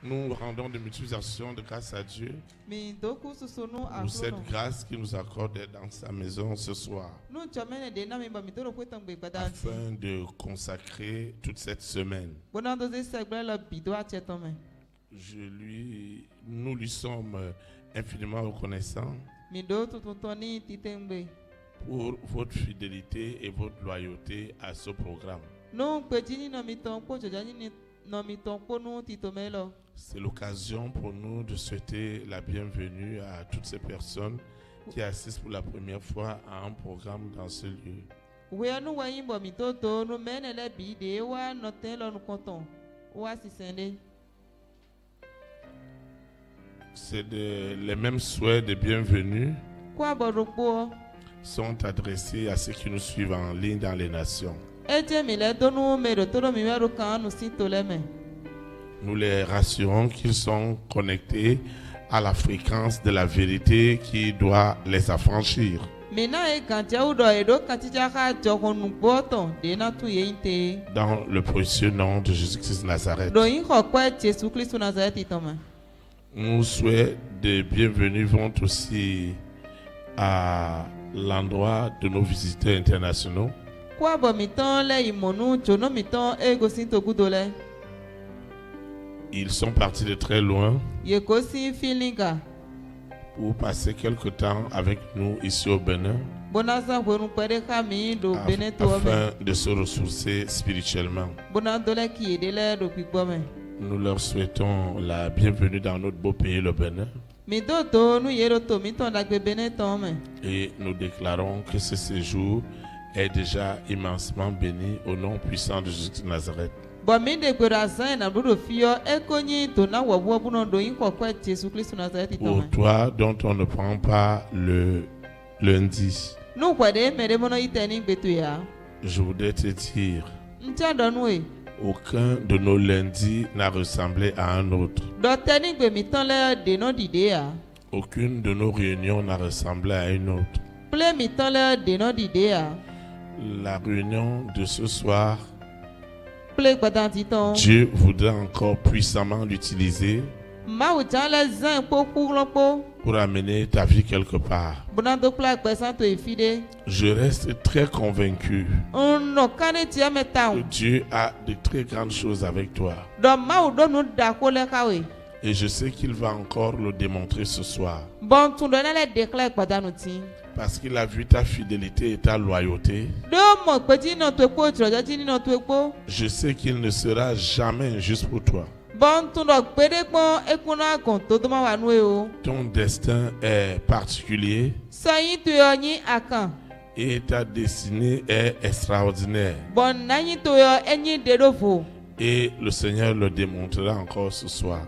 Nous rendons de multiples actions de grâce à Dieu pour cette grâce qu'il nous accorde dans sa maison ce soir, afin de consacrer toute cette semaine. Nous lui sommes infiniment reconnaissants pour votre fidélité et votre loyauté à ce programme. C'est l'occasion pour nous de souhaiter la bienvenue à toutes ces personnes qui assistent pour la première fois à un programme dans ce lieu. Les mêmes souhaits de bienvenue sont adressés à ceux qui nous suivent en ligne dans les nations. Nous les rassurons qu'ils sont connectés à la fréquence de la vérité qui doit les affranchir. Dans le précieux nom de Jésus-Christ de Nazareth. Nos souhaits de bienvenue vont aussi à l'endroit de nos visiteurs internationaux. Ils sont partis de très loin pour passer quelque temps avec nous ici au Bénin, afin de se ressourcer spirituellement. Nous leur souhaitons la bienvenue dans notre beau pays, le Bénin. Et nous déclarons que ce séjour est déjà immensément béni au nom puissant de Jésus de Nazareth. Pour toi dont on ne prend pas le lundi, je voudrais te dire, aucun de nos lundis n'a ressemblé à un autre. Aucune de nos réunions n'a ressemblé à une autre. La réunion de ce soir, Dieu voudrait encore puissamment l'utiliser pour amener ta vie quelque part. Je reste très convaincu que Dieu a de très grandes choses avec toi. Et je sais qu'il va encore le démontrer ce soir. Parce qu'il a vu ta fidélité et ta loyauté. Je sais qu'il ne sera jamais injuste pour toi. Ton destin est particulier et ta destinée est extraordinaire. Et le Seigneur le démontrera encore ce soir.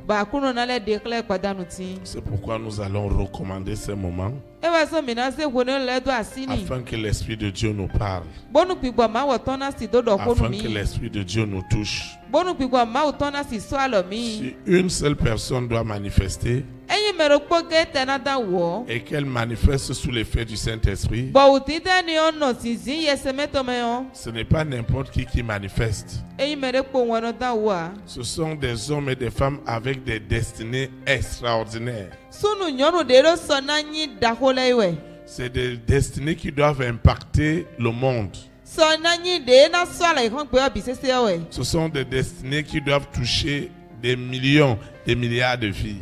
C'est pourquoi nous allons recommander ces moments afin que l'Esprit de Dieu nous parle, afin que l'Esprit de Dieu nous touche. Si une seule personne doit manifester et qu'elle manifeste sous l'effet du Saint-Esprit, ce n'est pas n'importe qui manifeste. Ce sont des hommes et des femmes avec des destinées extraordinaires. C'est des destinées qui doivent impacter le monde. Ce sont des destinées qui doivent toucher des millions, des milliards de vies.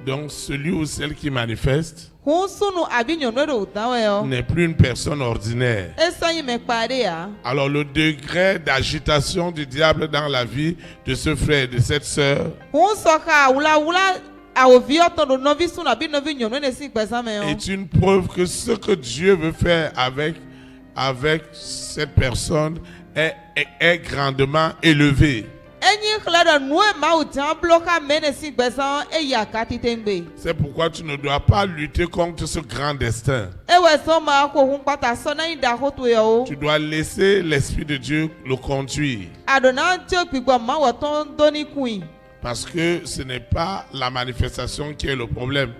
Donc celui ou celle qui manifeste n'est plus une personne ordinaire. Alors le degré d'agitation du diable dans la vie de ce frère et de cette sœur est une preuve que ce que Dieu veut faire avec cette personne est grandement élevé. C'est pourquoi tu ne dois pas lutter contre ce grand destin. Tu dois laisser l'Esprit de Dieu le conduire. Parce que ce n'est pas la manifestation qui est le problème.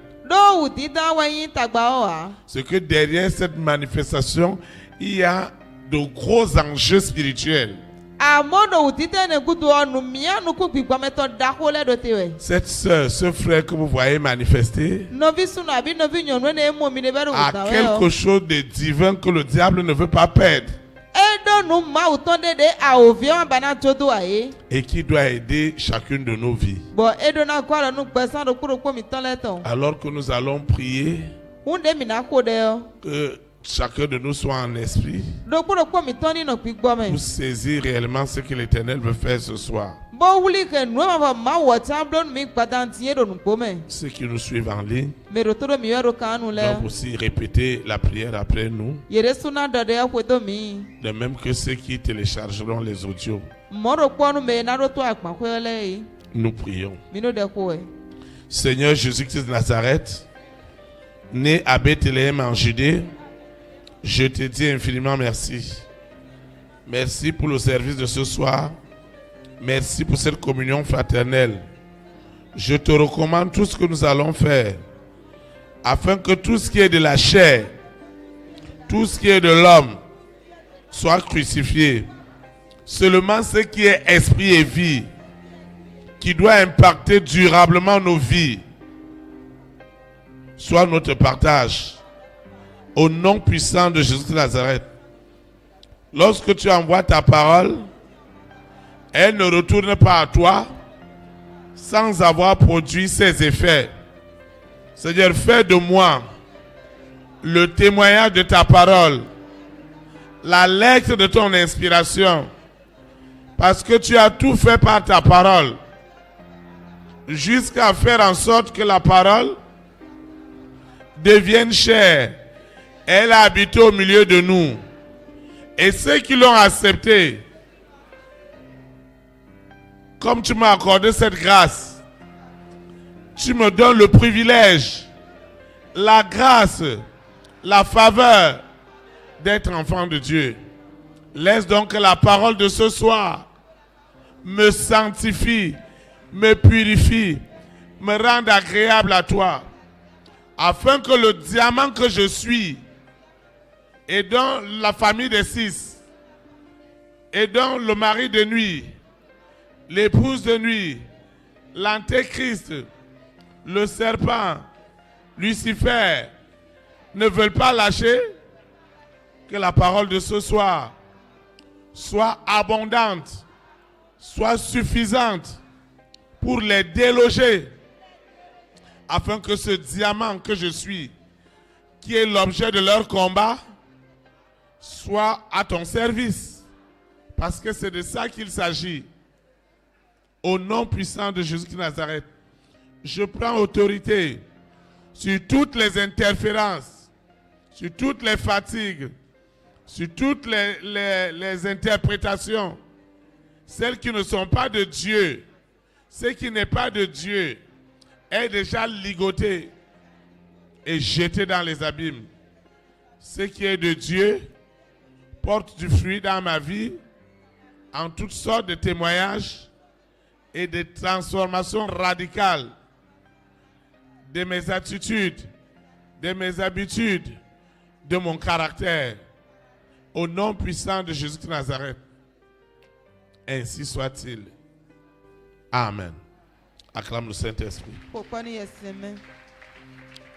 C'est que derrière cette manifestation, il y a de gros enjeux spirituels. Cette sœur, ce frère que vous voyez manifester a quelque chose de divin que le diable ne veut pas perdre et qui doit aider chacune de nos vies. Alors que nous allons prier, que chacun de nous soit en esprit pour saisir réellement ce que l'Éternel veut faire ce soir. Ceux qui nous suivent en ligne doivent aussi répéter la prière après nous, de même que ceux qui téléchargeront les audios. Nous prions. Seigneur Jésus-Christ de Nazareth, né à Bethléem en Judée, je te dis infiniment merci. Merci pour le service de ce soir. Merci pour cette communion fraternelle. Je te recommande tout ce que nous allons faire, afin que tout ce qui est de la chair, tout ce qui est de l'homme, soit crucifié. Seulement ce qui est esprit et vie, qui doit impacter durablement nos vies, soit notre partage. Au nom puissant de Jésus de Nazareth. Lorsque tu envoies ta parole, elle ne retourne pas à toi sans avoir produit ses effets. Seigneur, fais de moi le témoignage de ta parole, la lettre de ton inspiration, parce que tu as tout fait par ta parole, jusqu'à faire en sorte que la parole devienne chair. Elle a habité au milieu de nous. Et ceux qui l'ont accepté, comme tu m'as accordé cette grâce, tu me donnes le privilège, la grâce, la faveur d'être enfant de Dieu. Laisse donc que la parole de ce soir me sanctifie, me purifie, me rende agréable à toi, afin que le diamant que je suis, et dans la famille des 6, et dans le mari de nuit, l'épouse de nuit, l'antéchrist, le serpent, Lucifer, ne veulent pas lâcher, que la parole de ce soir soit abondante, soit suffisante pour les déloger, afin que ce diamant que je suis, qui est l'objet de leur combat, soit à ton service, parce que c'est de ça qu'il s'agit. Au nom puissant de Jésus de Nazareth, je prends autorité sur toutes les interférences, sur toutes les fatigues, sur toutes les interprétations, celles qui ne sont pas de Dieu. Ce qui n'est pas de Dieu est déjà ligoté et jeté dans les abîmes. Ce qui est de Dieu porte du fruit dans ma vie en toutes sortes de témoignages et de transformations radicales de mes attitudes, de mes habitudes, de mon caractère. Au nom puissant de Jésus de Nazareth. Ainsi soit-il. Amen. Acclame le Saint-Esprit.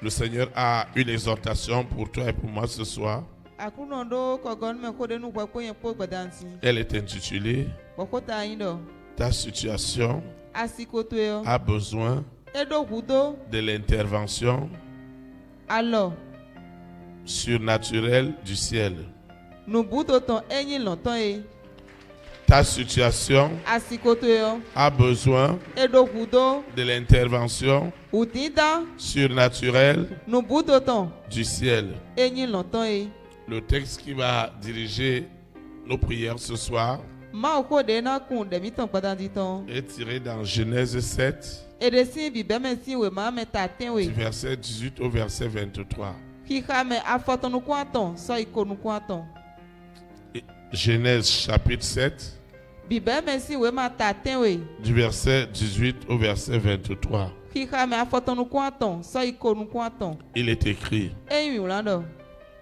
Le Seigneur a une exhortation pour toi et pour moi ce soir. Elle est intitulée Ta situation a besoin de l'intervention surnaturelle du ciel. Ta situation a besoin de l'intervention surnaturelle du ciel. Le texte qui va diriger nos prières ce soir est tiré dans Genèse 7, du verset 18 au verset 23. Genèse chapitre 7, du verset 18 au verset 23. Il est écrit,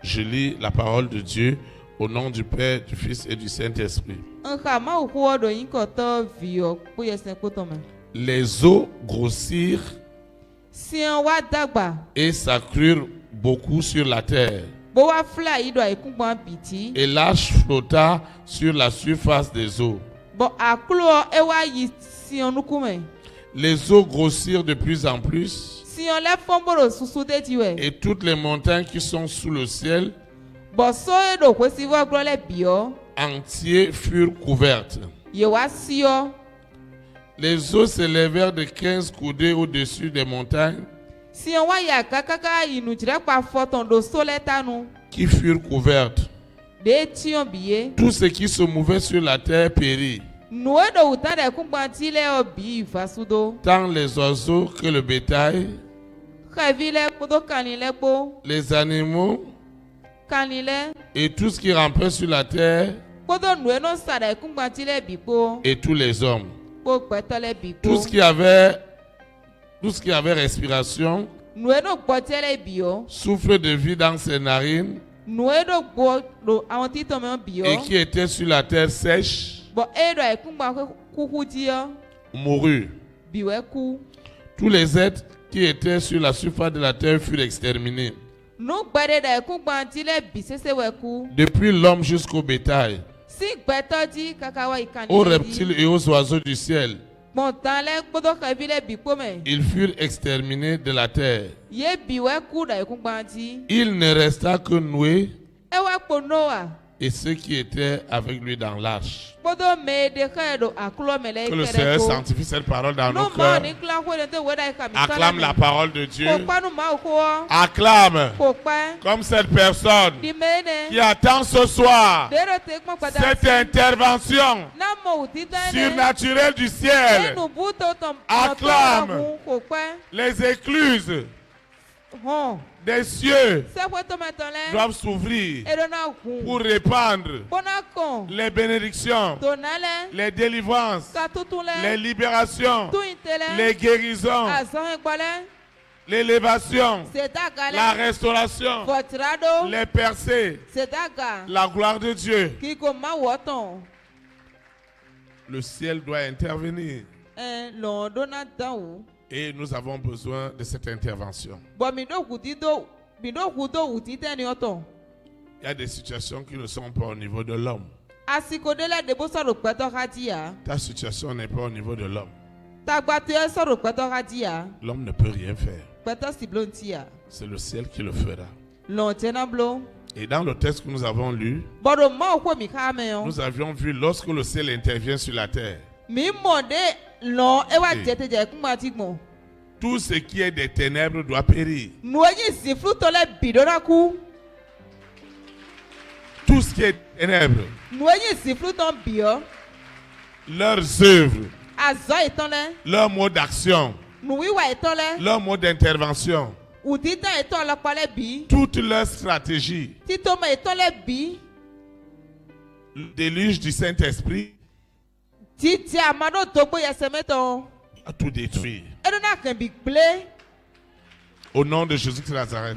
je lis la parole de Dieu Au nom du Père, du Fils et du Saint-Esprit. Les eaux grossirent et s'accrurent beaucoup sur la terre. Et l'arche flotta sur la surface des eaux. Les eaux grossirent de plus en plus. Et toutes les montagnes qui sont sous le ciel entiers furent couvertes. Les eaux s'élevèrent de 15 coudées au-dessus des montagnes qui furent couvertes. Tout ce qui se mouvait sur la terre périt, tant les oiseaux que le bétail, les animaux et tout ce qui rampait sur la terre et tous les hommes. Tout ce qui avait respiration, souffle de vie dans ses narines et qui était sur la terre sèche mourut. Tous les êtres qui étaient sur la surface de la terre furent exterminés. Depuis l'homme jusqu'au bétail, aux reptiles et aux oiseaux du ciel, ils furent exterminés de la terre. Il ne resta que Noé et ceux qui étaient avec lui dans l'arche. Que le Seigneur sanctifie cette parole dans nos cœurs. Acclame la parole de Dieu. Acclame comme cette personne qui attend ce soir cette intervention surnaturelle du ciel. Acclame les écluses des cieux doivent s'ouvrir pour répandre les bénédictions, les délivrances, les libérations, les guérisons, l'élévation, la restauration, les percées, la gloire de Dieu. Le ciel doit intervenir. Et nous avons besoin de cette intervention. Il y a des situations qui ne sont pas au niveau de l'homme. Ta situation n'est pas au niveau de l'homme. L'homme ne peut rien faire. C'est le ciel qui le fera. Et dans le texte que nous avons lu, nous avions vu lorsque le ciel intervient sur la terre, tout ce qui est des ténèbres doit périr. Tout ce qui est ténèbres, leurs œuvres, leurs mots d'action, leurs mots d'intervention, toute leur stratégie, le déluge du Saint-Esprit à tout détruire. Au nom de Jésus-Christ de Nazareth.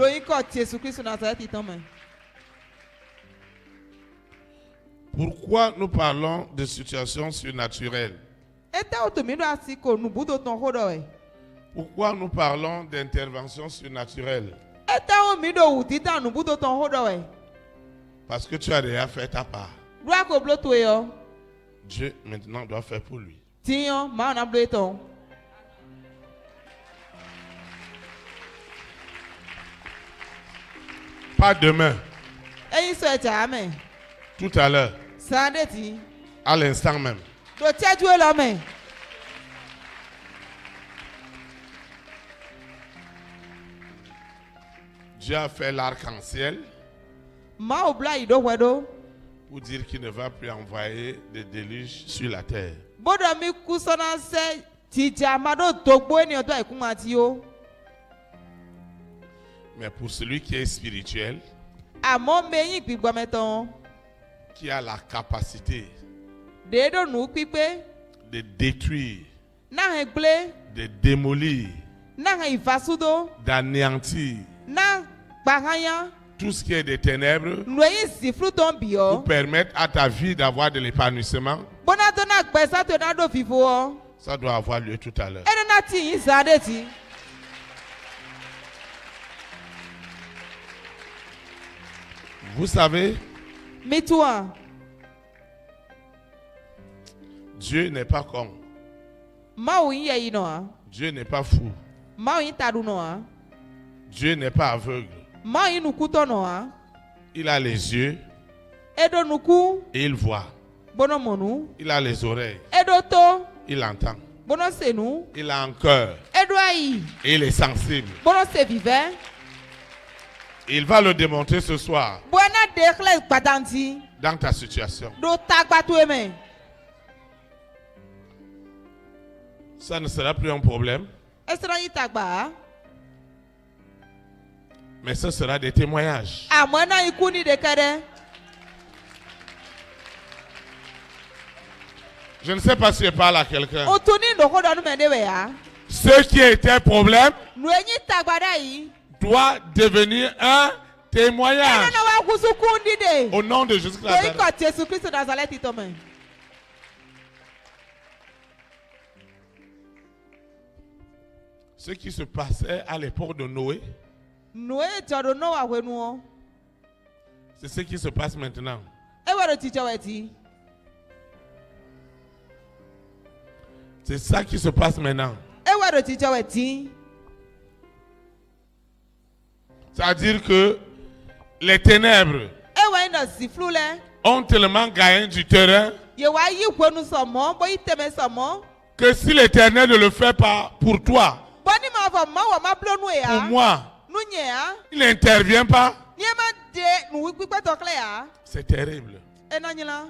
Pourquoi nous parlons de situations surnaturelles? Pourquoi nous parlons d'intervention surnaturelle? Parce que tu as déjà fait ta part. Dieu maintenant doit faire pour lui. Pas demain. Tout à l'heure. À l'instant même. Dieu a fait l'arc-en-ciel pour dire qu'il ne va plus envoyer de déluge sur la terre. Mais pour celui qui est spirituel, qui a la capacité de détruire, de démolir, d'anéantir tout ce qui est des ténèbres Noye ziflu ton pour bio. permettre à ta vie d'avoir de l'épanouissement, Bonatona gbesa to na do vivo. ça doit avoir lieu tout à l'heure. Enena ti izadeti. Vous savez, Mitua. Dieu n'est pas con. Mau yin ye ino. Dieu n'est pas fou. Mau yin tadu no. Dieu n'est pas aveugle. Mau yin nukuto no. Il a les yeux Edo nuku. et il voit. Bono monu. Il a les oreilles, Edo to. il entend. Bono senu. Il a un cœur Edo ayi. et il est sensible. Bono se vivant. Il va le démontrer ce soir Buena dekle patanti. dans ta situation. Do tagbatu eme. Ça ne sera plus un problème, Esra yi tagba. mais ce sera des témoignages. Amona ikuni de kere. Je ne sais pas si je parle à quelqu'un. Otuni ndoko do nu mende we ya. Ce qui était un problème Nuenyi tagbada yi. doit devenir un témoignage. Enena wa kusukundi de. Au nom de Jésus Toi Christ. ko Jésus Christ Nazareth itome. Ce qui se passait à l'époque de Noé, Noe jodo no wa wenu. c'est ce qui se passe maintenant. E wa do teacher weti. C'est ça qui se passe maintenant. E wa do teacher weti. C'est-à-dire que les ténèbres E wa ina ziflu le. ont tellement gagné du terrain Ye wa yi kwenu somo, bo iteme somo. que si l'Éternel ne le fait pas pour toi, Boni ma va ma wa ma blonu pour ya. moi, Nu nye ya. il n'intervient pas, Nye ma de nu wi pe to kle ya. c'est terrible. E na nyila.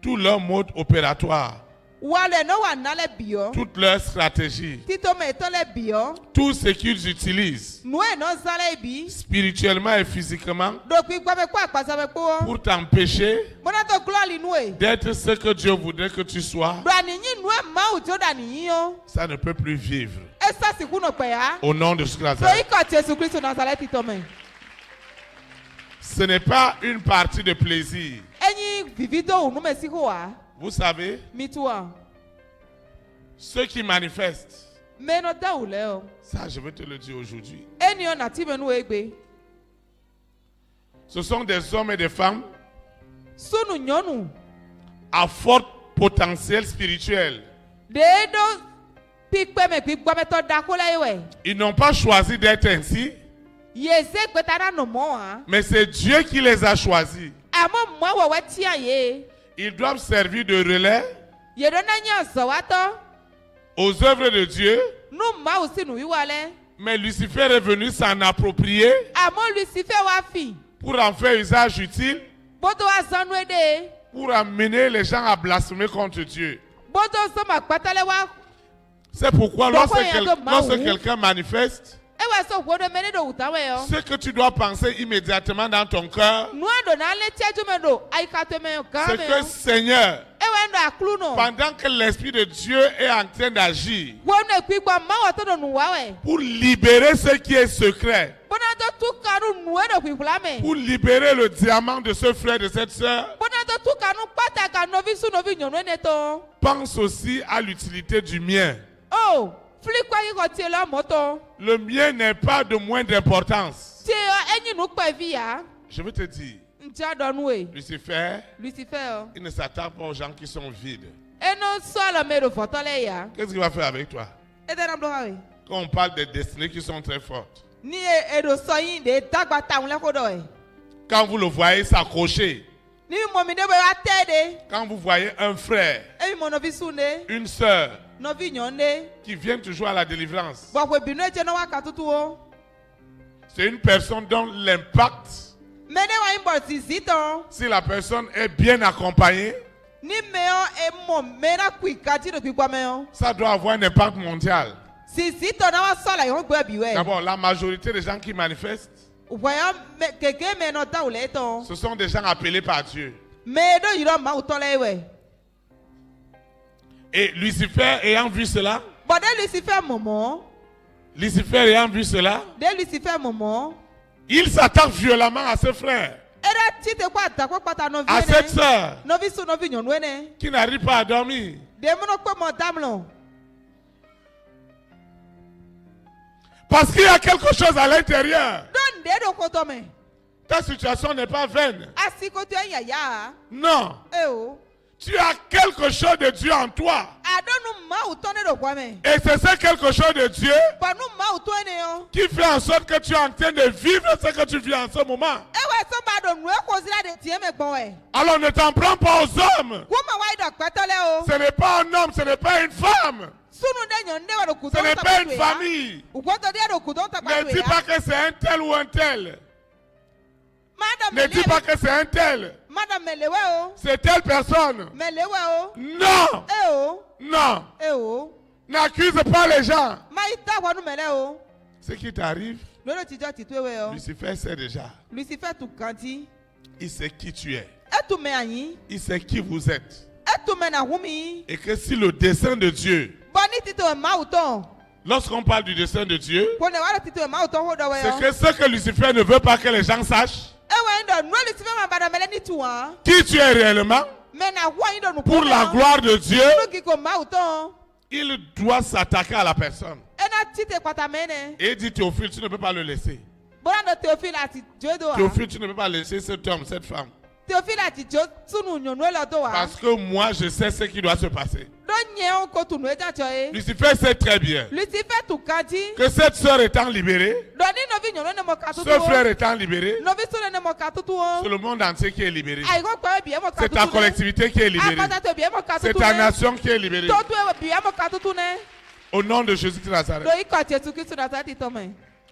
Tout leur mode opératoire, Wale no wa na le bio. toute leur stratégie, Tito me to le bio. tout ce qu'ils utilisent Nu e no zale bi. spirituellement et physiquement Do pi gba me kwa akpasa me po. pour t'empêcher Bona to glory nu e. d'être ce que Dieu voudrait que tu sois, Do ani yin nu e ma u jo da ni yin o. ça ne peut plus vivre. Esa si kuno pe ya. Au nom de Jésus So Christ. iko Jésus Christ Nazareth itome. Ce n'est pas une partie de plaisir. Enyi vivido unu me si ho wa. Vous savez, Mitua. ceux qui manifestent, Me no da ule o. ça je vais te le dire aujourd'hui, Eni o na ti me nu egbe. ce sont des hommes et des femmes Sunu nyonu. à fort potentiel spirituel. De do pikpe me pikpe me to da ko la yewe. Ils n'ont pas choisi d'être ainsi, Yeze gbetara no mo a. mais c'est Dieu qui les a choisis. Amo mo wa wa ti aye. Ils doivent servir de relais Ye do na nya so wa to. aux œuvres de Dieu, Nu ma u sinu wi wale. mais Lucifer est venu s'en approprier Amo Lucifer wa fi. pour en faire usage utile, Bodo azanu ede. pour amener les gens à blasphémer contre Dieu. Bodo so ma patale wa. C'est pourquoi Pourquoi il y a de lorsque Mahou? quelqu'un manifeste, E wa so wodo me ne do utawe yo. ce que tu dois penser immédiatement dans ton cœur, Nu do na le tiaju me do. Ai ka to me yo ka c'est me que yo. Seigneur, E wa ndo aklu no. pendant que l'Esprit de Dieu est en train d'agir Wone pikpe ma wa to do nu wa we. pour libérer ce qui est secret, Bona to tu kanu nu e do pikula me. pour libérer le diamant de ce frère, de cette sœur, Bona to tu kanu pata ka novi su novi nyonu ne to. pense aussi à l'utilité du mien. Oh, fli kwa yi ko tie la moto. Le mien n'est pas de moindre importance. Tie enyi nu pe vi ya. Je veux te dire, Nti adonu e. Lucifer, Lucifer. il ne s'attaque pas aux gens qui sont vides. Eno so la me do fotole ya. Qu'est-ce qu'il va faire avec toi? E de na blo ha we. Quand on parle des destinées qui sont très fortes, Ni e do so yin de dagba ta un le ko do e. quand vous le voyez s'accrocher, Ni mo mi de be wa te de. quand vous voyez un frère, E mi mo novi su ne. une sœur Novi nyonde. qui viennent toujours à la délivrance, Bo ko binu e je no wa ka tutu o. c'est une personne dont l'impact, Me ne wa yin bo si ziton. si la personne est bien accompagnée, Ni me o e mo me na ku ikati do pikwa me o. ça doit avoir un impact mondial. Si ziton na wa so la yon gbe bi we. D'abord, la majorité des gens qui manifestent, Voyons keke me no da ule ton. ce sont des gens appelés par Dieu. Me do yiro ma utole we. Et Lucifer ayant vu cela, But de Lucifer momo. Lucifer ayant vu cela, De Lucifer momo. Il s'attaque violemment à ses frères, Era tite kwa atakwa kpata novi à cette sœur novi su novi nyɔnu ene. qui n'arrive pas à dormir. Demono kpe mɔ damlɔ. Parce qu'il y a quelque chose à l'intérieur. Don de do koto me. Ta situation n'est pas vaine. Asi koto yaya. Non. O. Tu as quelque chose de Dieu en toi. Adonu ma utone do kwa me. Et c'est ce quelque chose de Dieu Panu ma utone yo. qui fait en sorte que tu es en train de vivre ce que tu vis en ce moment. Ewe so ba do nu e ko zira de tie me gbon we. Alors ne t'en prends pas aux hommes. Kuma wa do petole o. Ce n'est pas un homme, ce n'est pas une femme. Sunu de nyonde wa do kuto. Ce n'est pas une famille. Ukoto de do kuto ta Ne dis pas que c'est un tel ou un tel. Madame Ne dis pas que c'est un tel. Madame melewe o. C'est telle personne. Melewe o. Non. O. Non. O. N'accuse pas les gens. Ma ita wa nu mele o. Ce qui t'arrive, Lolo ti jo ti to we o. Lucifer sait déjà. Lucifer tu kanti. Il sait qui tu es. Etu me anyi. Il sait qui vous êtes. Etu me na humi. Et que si le dessein de Dieu, Boni tito ma uton. lorsqu'on parle du dessein de Dieu, Pone wa tito ma uton ho do we c'est o. que ce que Lucifer ne veut pas que les gens sachent, Ewe ndo nu Lucifer ma bada mele ni tu an. qui tu es réellement, Me na wa ndo nu pour la gloire de Dieu, Nu ki ko ma uton. il doit s'attaquer à la personne. Ena tite kwata mene. Et il dit Théophile, tu ne peux pas le laisser. Bona do Théophile ati jodo a. Théophile, tu ne peux pas laisser cet homme, cette femme. Théophile ati jo sunu nyonu lo do a. Parce que moi, je sais ce qui doit se passer. Do nye on ko tunu eja choe. Lucifer sait très bien Lucifer tu kanti. que cette sœur étant libérée, Do ni novi nyonu ne mo katutu. ce frère étant libéré, Novi sunu ne mo katutu o. c'est le monde entier qui est libéré. Ai go kwa bi e mo katutu. C'est ta collectivité qui est libérée. Akata to bi e mo katutu. C'est ta nation qui est libérée. To tu e bi e mo katutu ne. Au nom de Jésus de Nazareth. Do iko Jesu Kristo na tati to me.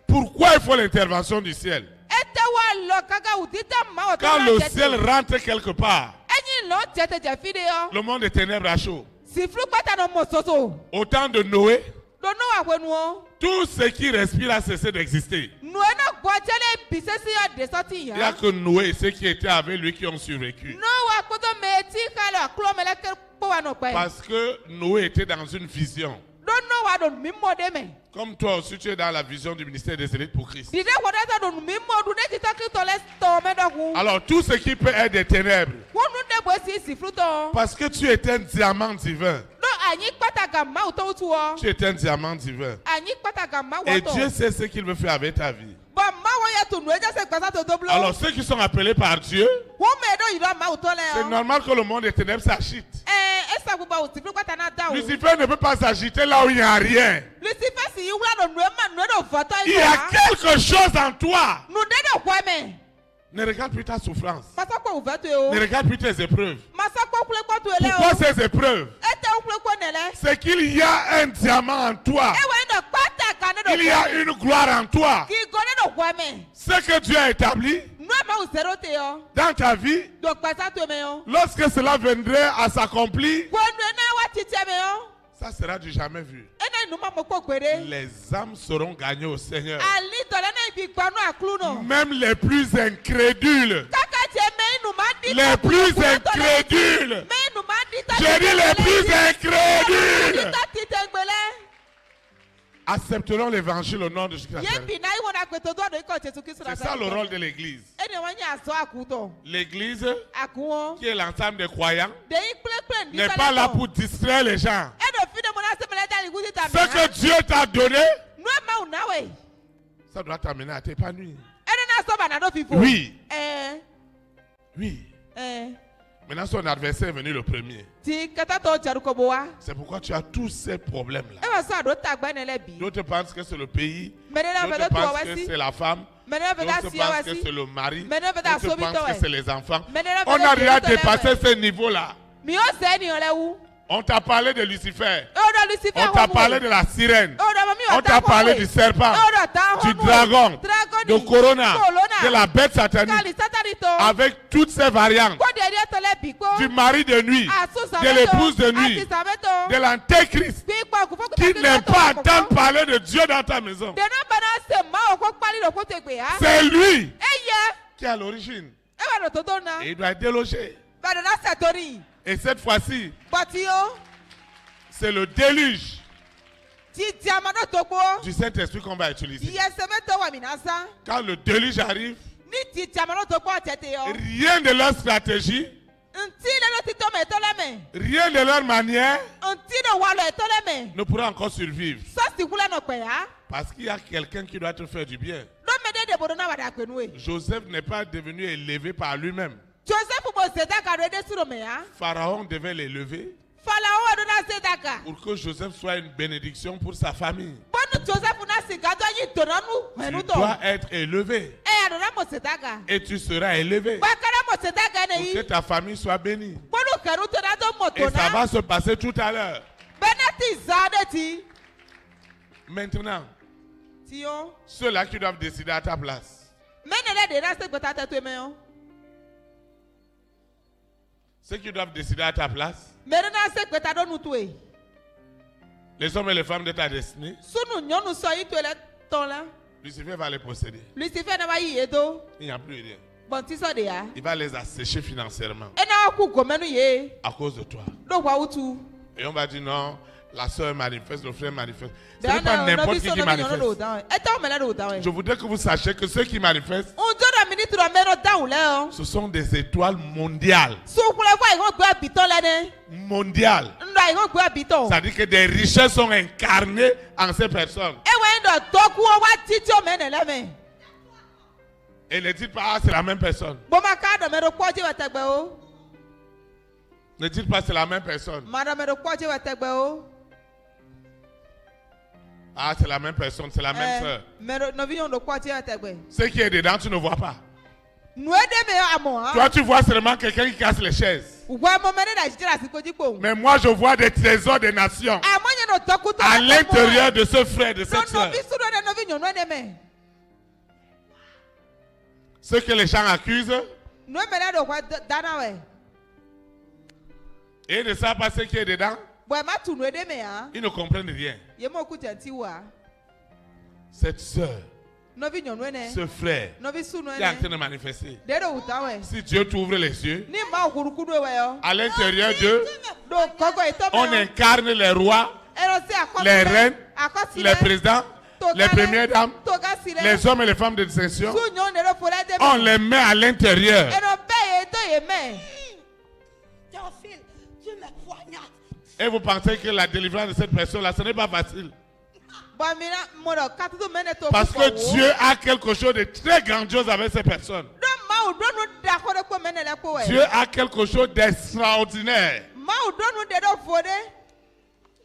Pourquoi il faut l'intervention du ciel? Ete wa lo kaka utita ma o to. Quand le ciel rentre quelque part, Enyi lo tete je fide yo. le monde des ténèbres a chaud. Si flu pata no mo soso. Au temps de Noé, Do no wa kwenu o. tout ce qui respire a cessé d'exister. Nu e na gwa tele bisesi yo de soti Il n'y a ya. que Noé et ceux qui étaient avec lui qui ont survécu. No wa koto me ti kala klo mele ke po wa no pe. Parce que Noé était dans une vision. Do no wa do mi mo de me. Comme toi aussi, tu es dans la vision du ministère des élites pour Christ. Dide ko de do mi mo du de ti ta Kristo le to me do ku. Alors, tout ce qui peut être des ténèbres, Wo nu de bo si flu to. parce que tu es un diamant divin. Do anyi pata ga ma uto tu o. Tu es un diamant divin. Anyi pata ga ma Et wo to. Dieu sait ce qu'il veut faire avec ta vie. Ba ma wo ya tu nu eja se gbasa to doblo. Alors, ceux qui sont appelés par Dieu, Wo me do iro ma uto le c'est o. normal que le monde des ténèbres s'agite. Esa gbugba uti flu pata na da o. Lucifer ne peut pas s'agiter là où il n'y a rien. Lucifer si wula do nu e ma nu e do voto Il y a quelque chose en toi. Nu de do kwa me. Ne regarde plus ta souffrance. Masa ko uveto o. Ne regarde plus tes épreuves. Masa ko kule ko tu ele Pourquoi o. ces épreuves? Ete o kule ko nele. C'est qu'il y a un diamant en toi. Ewe ndo pata ka ne do. Il y a une gloire en toi. Ki go ne do kwa me. Ce que Dieu a établi Nu e ma u zero te yo. dans ta vie, Do pasa to me yo. lorsque cela viendrait à s'accomplir, Wo nu e na wa tite me yo. ça sera du jamais vu. Ene nu ma mo ko gbere. Les âmes seront gagnées au Seigneur. Ali to le na ibi gba nu aklu no. Même les plus incrédules. Kaka je me nu ma di. Les plus incrédules. Me nu ma di ta. J'ai dit les plus incrédules. Ta tite ngbele. Accepteront l'évangile au nom de Jésus. Ye bi na iwo na gbeto do do iko Jesu Kristo na. C'est ça le rôle de l'église. Ene wa nya so akuto. L'église, Akuo. qui est l'ensemble des croyants, De yi kple n'est pas là pour distraire les gens. Edo fi de mo na se mele da iguti ta. Ce que Dieu t'a donné, Nu e ma u na we. ça doit t'amener à t'épanouir. Ene na so ba na do fifo. Oui, Eh. oui. Maintenant, son adversaire est venu le premier. Ti kata to jaru ko bo wa. C'est pourquoi tu as tous ces problèmes-là. E wa so ado ta gba ne le bi. D'autres pensent que c'est le pays. Mene na D'autres vedo to wa pensent que si. c'est la femme. Mene na vedo D'autres si wa pensent que si. c'est le mari. Mene vedo D'autres asobi pensent to que we. c'est les enfants. Mene na On vedo a déjà to le dépassé we. ce niveau-là. Mi o se ni ole wu. On t'a parlé de Lucifer. O do Lucifer. On t'a parlé de la sirène. O do mami o On t'a parlé du serpent, du dragon, de Corona, de la bête satanique, Kali satanito. avec toutes ses variantes, Ko de ri to le bi ko. du mari de nuit, de l'épouse de nuit, de l'antéchrist, qui n'aime pas entendre parler de Dieu dans ta maison. De no bana se ma o ko pali lo ko te gbe ha. C'est lui Eye. qui est à l'origine. E wa do to do na. Et il doit être délogé. Ba do na se tori. Et cette fois-ci, Bati o. c'est le déluge Titi amado togbo. du Saint-Esprit qu'on va utiliser. Yesemeto wa minasa. Quand le déluge arrive, Ni titi amado togbo atete yo. rien de leur stratégie, Nti le tito me toleme. rien de leur manière Nti no walo etoleme. ne pourra encore survivre. So si kula no pe ya. Parce qu'il y a quelqu'un qui doit te faire du bien. Do me de bodo na wada kwenwe. Joseph n'est pas devenu élevé par lui-même. Joseph mo sedaka rede suro me ya. Pharaon devait l'élever Fala o do na sedaka. pour que Joseph soit une bénédiction pour sa famille. Bonu Joseph na sigado yi tonanu. Tu Menuto. dois être élevé E ya do na mo sedaka. et tu seras élevé Bakara mo sedaka pour ne que yi. ta famille soit bénie. Bonu keru to na do mo Et ça tona. va se passer tout à l'heure. Beneti zadeti. Maintenant, Tio. ceux-là qui doivent décider à ta place, Menele de na se gbota tetu me yo. ceux qui doivent décider à ta place, Mere na se gbota do nu tu e. les hommes et les femmes de ta destinée, Sunu nyɔnu sɔ yi to le tɔn la. Lucifer va les posséder. Lucifer na va yi ye do. Il n'y a plus rien. Bɔnti sɔ de ya. Il va les assécher financièrement Ena wa ku gɔmɛnu ye. à cause de toi. Do wa utu. Et on va dire non, la soeur manifeste, le frère manifeste. Ce n'est pas n'importe qui do manifeste. dan. Eta o mɛlɛ do dan. Je voudrais que vous sachiez que ceux qui manifestent, O jo dɔ mini tura mɛrɛ dan o lɛ o. ce sont des étoiles mondiales. Sukulɛ fɔ ayi ko gbɛ bitɔn lɛ dɛ. Mondiales. Ndo ayi ko gbɛ bitɔn. C'est-à-dire que des richesses sont incarnées en ces personnes. Ewa yi dɔ tɔku o wa titi o mɛ nɛlɛ mɛ. Et ne dites pas, ah, c'est la même personne. Bɔnmaka dɔ mɛ do kpɔdzi wɛ tɛgbɛ o. Ne dites pas, c'est la même personne. Ma dɔ mɛ do kpɔdzi wɛ tɛgbɛ o. Ah, c'est la même personne, c'est la même soeur. Mɛ do nɔvi yɔn do kpɔdzi wɛ tɛgbɛ. Ce qui est dedans, tu ne vois pas. Nue de me amɔ ha. Toi, tu vois seulement quelqu'un qui casse les chaises. Wa mo mɛ ne da jira si koji kpo. Mais moi, je vois des trésors des nations Amɔ nye no tɔku tɔ. à l'intérieur de ce frère, de No cette soeur. nɔvi su do de nɔvi nyɔnu de mɛ. Ceux que les gens accusent, Nue mɛ ne do wa dana wɛ. et ils ne savent pas ce qui est dedans, Bɔn ma tu nue de mɛ ha. ils ne comprennent rien. Ye mo ku jɛnti wa. Cette soeur, Nɔvi nyɔnu ne. ce frère, Nɔvi su nue qui est en train ne. de manifester. De do wuta wɛ. Si Dieu t'ouvre les yeux, Ni ma okuruku do wɛ yɔ. à l'intérieur d'eux, Do kɔgɔ itɔ on mɛ yɔ. incarne les rois, Ɛrɔ se akɔsi les lɛ. reines, Akɔsi les lɛ. présidents, les premières dames, Toga si lɛ. les hommes et les femmes de distinction. Su nyɔnu de do fo lɛ de On mɛ. les met à l'intérieur. Ɛrɔ bɛɛ ye do ye mɛ. Théophile, tu me poignardes. Et vous pensez que la délivrance de cette personne-là, ce n'est pas facile. Bɔn mina mo dɔ katutu mɛ ne to Parce kukɔ que wo. Dieu a quelque chose de très grandiose avec ces personnes. Do maaw do nu da ko de ko mɛ ne lɛ ko wɛ. Dieu a quelque chose d'extraordinaire. Maaw do nu de do fo de.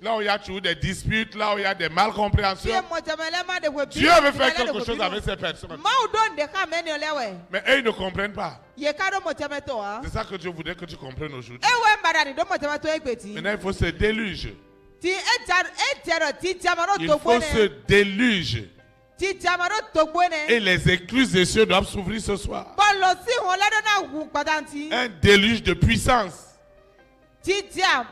Là où il y a toujours des disputes, là où il y a des Fie malcompréhensions, mɔjɛmɛlɛ de ko bi. Dieu veut faire quelque chose avec ces personnes. Maaw do de ka mɛ ne lɛ wɛ. Mais eux, ils ne comprennent pas. Ye ka do mɔjɛmɛ tɔ wa. C'est ça que Dieu voudrait que tu comprennes aujourd'hui. Ewe mbada ni do mɔjɛmɛ tɔ egbeti. Maintenant, il faut ce déluge. Ti ejaro ti jamano Il to faut ce gbone. déluge. Ti jamano to gbone. Et les écluses des cieux doivent s'ouvrir ce soir. Bɔlɔ si wɔn lɛ do na wu kpatanti. Un déluge de puissance. Ti jam.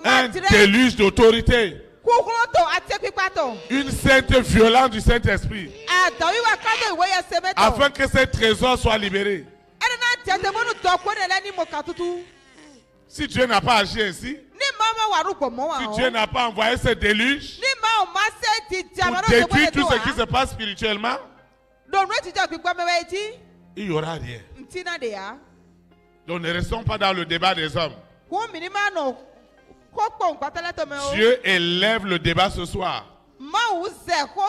Un Matire déluge d'autorité. kukuru to ati pipa to. Une sainte violence du Saint-Esprit. Atɔwiwa kato iwe ye sɛbɛ Afin tɔ. que ces trésors soient libérés. Ɛdi na tɛtɛ mɔnu tɔ gbone lɛ ni mo ka tutu. Si Dieu n'a pas agi ainsi, Ni maa ma waru gbɔmɔ wa si hɔ. Dieu n'a pas envoyé ce déluge Ni maa o ma se ti pour jamano to détruire gbone tout to ce qui se wa. passe spirituellement, Donu etijɔ gbigba mɛwɛ eti. il n'y aura rien. Ntina de ya. Donc ne restons pas dans le débat des hommes. Kun minima nɔ ko kpɔn kpatɛlɛ tɔ mɛ o. Dieu élève le débat ce soir. Maawu zɛ ko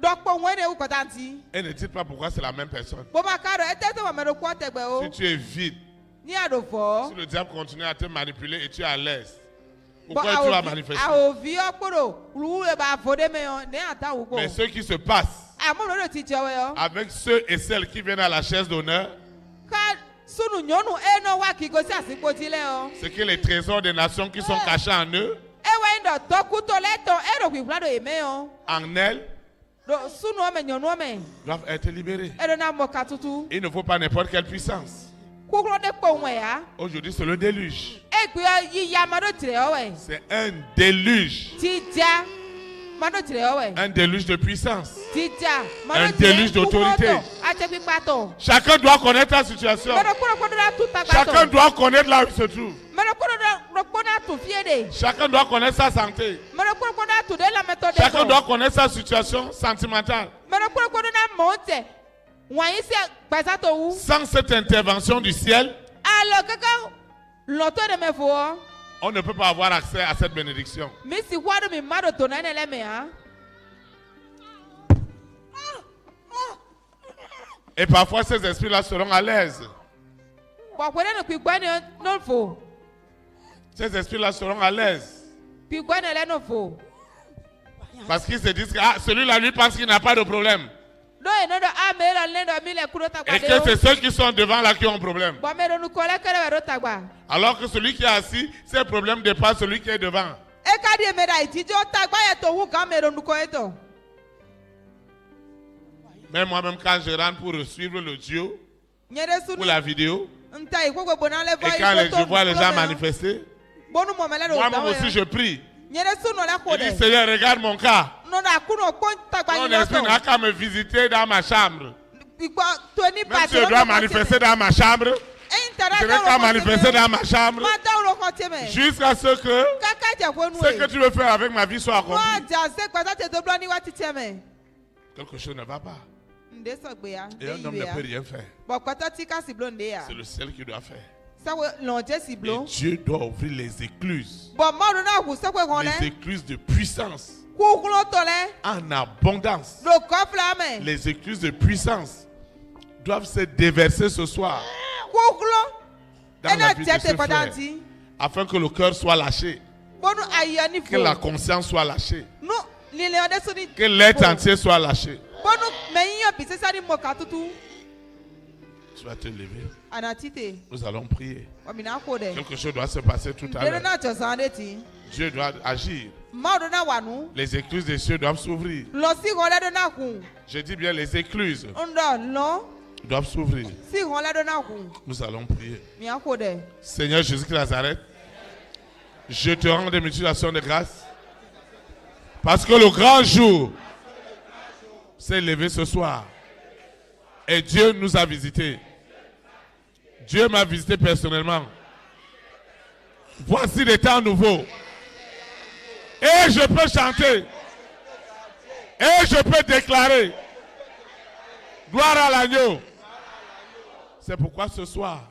dɔkpɔ ŋun ne wu kpɔtanti. Et ne dites pas pourquoi c'est la même personne. Bɔnmaka dɔ ɛtɛ tɛ mɔmɛ do kɔ tɛgbɛ o. Si tu es vide, Ni a do si fɔ. le diable continue à te manipuler et tu es à l'aise, Bɔn pourquoi tu vas manifester? awovi ɔkpɔdo wulu b'a fɔ de mɛ yɔ ne y'a ta wu Mais ko. ce qui se passe Amu do ti jɛ wɛ yɔ. avec ceux et celles qui viennent à la chaise d'honneur, Ka sunu nyɔnu enɔ wa k'i gosi asikpoti lɛ yɔ. c'est que les trésors des nations qui sont cachés en eux, Ewa yi dɔ tɔkutɔ lɛ tɔ eɖo ƒiƒla do yi mɛ yɔ. en elles, Do sunu wɔmɛ nyɔnu wɔmɛ. doivent être libérés. Eɖo na mɔ katutu. Il ne faut pas n'importe quelle puissance. Kukuro de kpɔ ŋun ya. Aujourd'hui, c'est le déluge. Egbe yi ya ma do tire yɔ wɛ. C'est un déluge. Ti ja ma do tire yɔ wɛ. Un déluge de puissance. Ti ja ma Un do tire déluge d'autorité. kukuro tɔ ati kpikpa tɔ. Chacun doit connaître la situation. Mɛ do kuro kuro do la tu tagba Chacun tɔ. doit connaître là où il se trouve. Mɛ do kuro do kpɔ na tu fie de. Chacun doit connaître sa santé. Mɛ do kuro kuro na tout de la méthode. Chacun doit connaître sa situation sentimentale. Mais le coup de la monte. Voyez c'est pas ça où. Sans cette intervention du ciel, Alors quelqu'un l'auteur de mes voix. on ne peut pas avoir accès à cette bénédiction. Mais si quoi de mes mains de ton année les mains. Et parfois, ces esprits-là seront à l'aise. Bon, quoi ne puis quoi non faut. Ces esprits-là seront à l'aise. Puis quoi ne non faut. Parce qu'ils se disent que celui-là, lui, pense qu'il n'a pas de problème. Non, non, ah, mais la laine de mille coups de Et que c'est ceux qui sont devant là qui ont un problème. Bon, mais nous collons que le rotagua. Alors que celui qui est assis, ses problèmes dépassent celui qui est devant. Et quand il me dit, tu tagba et ton ou quand mais nous connaissons. Même moi-même, quand je rentre pour suivre l'audio ou la vidéo, et quand je vois les gens manifester, moi-même aussi je prie. Je dis, Seigneur, regarde mon cas. Mon esprit n'a qu'à me visiter dans ma chambre. Même si je dois manifester dans ma chambre, je n'ai qu'à manifester dans ma chambre jusqu'à ce que tu veux faire avec ma vie soit accompli. Quelque chose ne va pas. Et un homme ne peut rien faire. C'est le ciel qui doit faire. Et Dieu doit ouvrir les écluses. Les écluses de puissance. En abondance. Les écluses de puissance doivent se déverser ce soir dans la vie de ce frère, afin que le cœur soit lâché, que la conscience soit lâchée, que l'être entier soit lâché. Tu vas te lever. Nous allons prier. Quelque chose doit se passer tout à l'heure. Dieu doit agir. Les écluses des cieux doivent s'ouvrir. Je dis bien les écluses doivent s'ouvrir. Nous allons prier. Seigneur Jésus-Christ de Nazareth, je te rends des mutilations de grâce parce que le grand jour s'est levé ce soir et Dieu nous a visités. Dieu m'a visité personnellement. Voici des temps nouveaux. Et je peux chanter. Et je peux déclarer. Gloire à l'agneau. C'est pourquoi ce soir,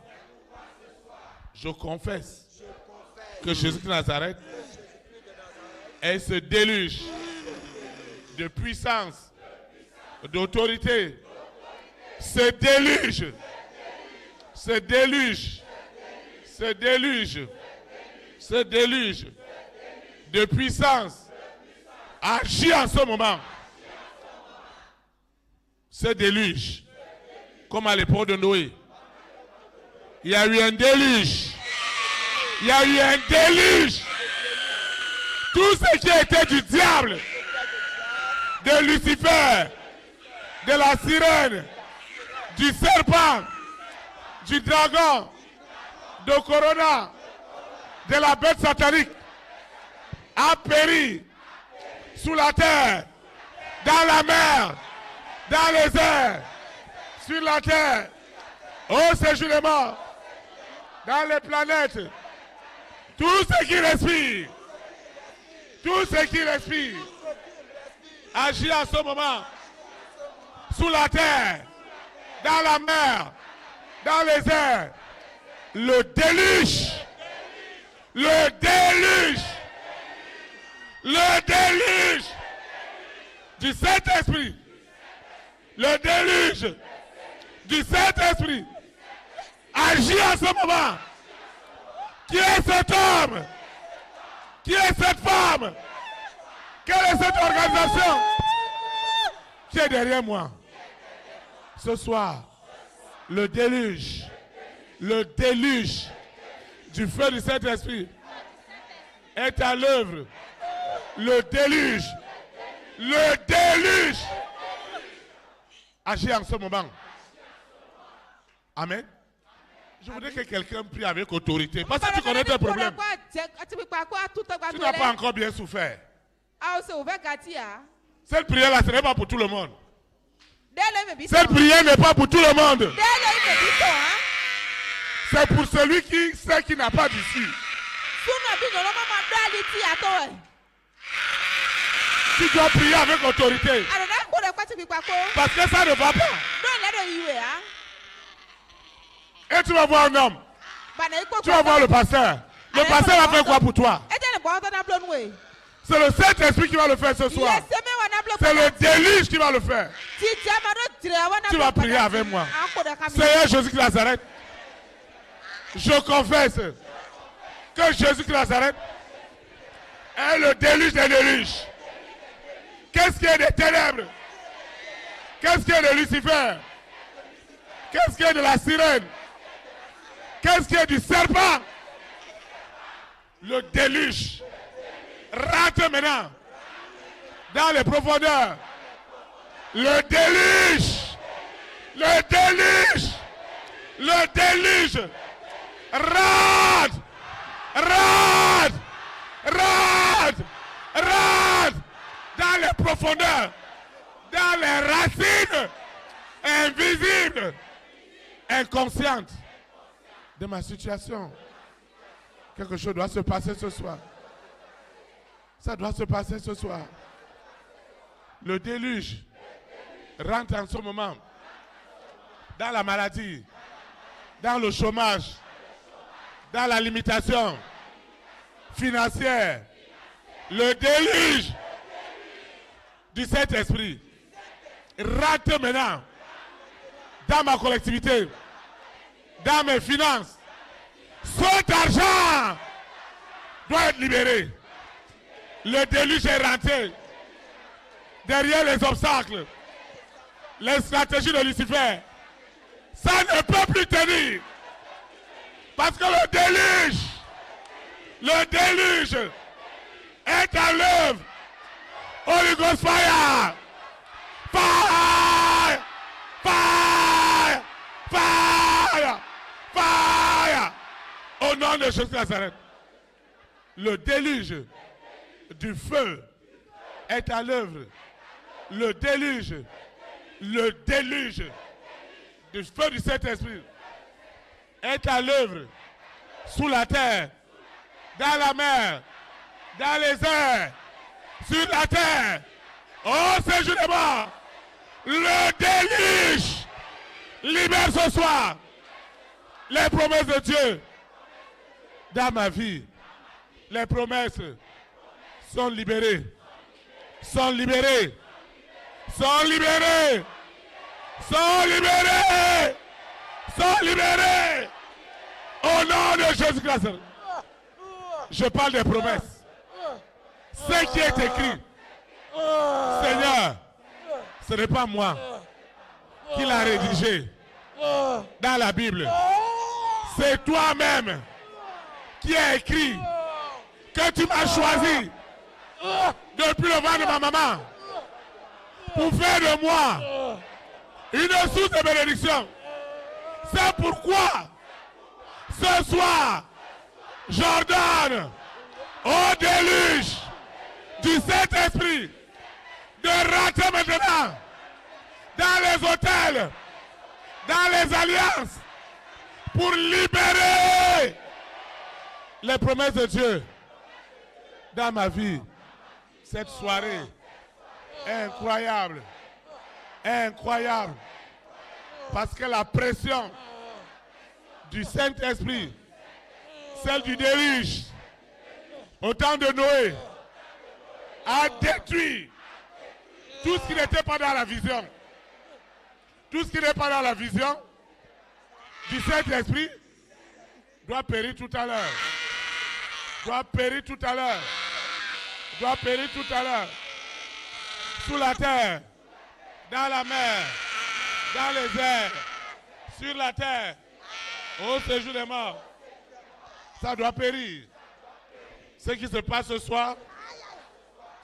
je confesse que Jésus de Nazareth est ce déluge de puissance, d'autorité. Ce déluge. Ce déluge. Ce déluge. Ce déluge de puissance agit en ce moment. Ce déluge, comme à l'époque de Noé, il y a eu un déluge. Il y a eu un déluge. Tout ce qui était du diable, de Lucifer, de la sirène, du serpent, du dragon, de Corona, de la bête satanique, a péri sous la terre, dans la mer, dans les airs, sur la terre, au séjournement, dans les planètes. Tout ce qui respire, agit en ce moment sous la terre, dans la mer, dans les airs. Le déluge, le déluge, le déluge du Saint-Esprit, le déluge du Saint-Esprit agit en ce moment. Qui est cet homme? Qui est cette femme? Quelle est cette organisation qui est derrière moi? Ce soir, le déluge du feu du Saint-Esprit est à l'œuvre. Le déluge agit en ce moment. Amen. Je voudrais que quelqu'un prie avec autorité. Parce que tu connais tes problèmes. Tu n'as pas encore bien souffert. Cette prière-là, ce n'est pas pour tout le monde. Cette prière n'est pas pour tout le monde. C'est pour celui qui sait qu'il n'a pas d'issue. Tu dois prier avec autorité. Àdàdà kó dẹ̀ pàtí pípa kó. Parce que ça ne va pas. Lóyìn lẹ́dọ̀ yìí wẹ̀ á. Et tu vas voir un homme. Bàdà yìí kó Tu vas voir le pasteur. Le pasteur va faire quoi pour toi? Ẹ jẹ́ nìkan ọ̀tọ̀ náà blónú wẹ̀. C'est le Saint-Esprit qui va le faire ce soir. Yẹ sẹ́mi wà náà blónú. C'est le déluge qui va le faire. Títí ẹ máa dọ̀ tìrẹ̀ àwọn náà. Tu vas prier avec moi. À ń kó dẹ̀ ká mi. Seigneur Jésus de Nazareth, je confesse que Jésus de Nazareth est le déluge des déluges. Qu'est-ce qui est des ténèbres? Qu'est-ce qui est de Lucifer? Qu'est-ce qui est de la sirène? Qu'est-ce qui est du serpent? Le déluge rentre maintenant dans les profondeurs. Le déluge, le déluge, le déluge rentre, rentre, rentre, rentre dans les profondeurs, dans les racines invisibles, inconscientes de ma situation. Quelque chose doit se passer ce soir. Ça doit se passer ce soir. Le déluge rentre en ce moment dans la maladie, dans le chômage, dans la limitation financière. Le déluge du Saint-Esprit rentre maintenant dans ma collectivité, dans mes finances. Cet argent doit être libéré. Le déluge est rentré derrière les obstacles, les stratégies de Lucifer. Ça ne peut plus tenir. Parce que le déluge est à l'œuvre. Holy Ghost fire! Fire! Fire! Fire! Fire! Au nom de Jésus de Nazareth, le déluge du feu est à l'œuvre. Le déluge du feu du Saint-Esprit est à l'œuvre sous la terre, dans la mer, dans les airs, sur la terre. Oh, séjour des morts, le déluge libère ce soir les promesses de Dieu dans ma vie. Les promesses sont libérées, sont libérées, sont libérées, sont libérées, sont libérées. Au nom de Jésus-Christ, je parle des promesses. Ce qui est écrit, Seigneur, ce n'est pas moi qui l'a rédigé dans la Bible. C'est toi-même qui a écrit que tu m'as choisi depuis le ventre de ma maman pour faire de moi une source de bénédiction. C'est pourquoi ce soir, j'ordonne au déluge du Saint-Esprit de rentrer maintenant dans les hôtels, dans les alliances, pour libérer les promesses de Dieu dans ma vie. Cette soirée incroyable, incroyable, parce que la pression du Saint-Esprit, celle du déluge, au temps de Noé, a détruit tout ce qui n'était pas dans la vision. Tout ce qui n'est pas dans la vision du Saint-Esprit doit périr tout à l'heure. Doit périr tout à l'heure. Doit périr tout à l'heure. Sous la terre, dans la mer, dans les airs, sur la terre, au séjour des morts. Ça doit périr. Ce qui se passe ce soir,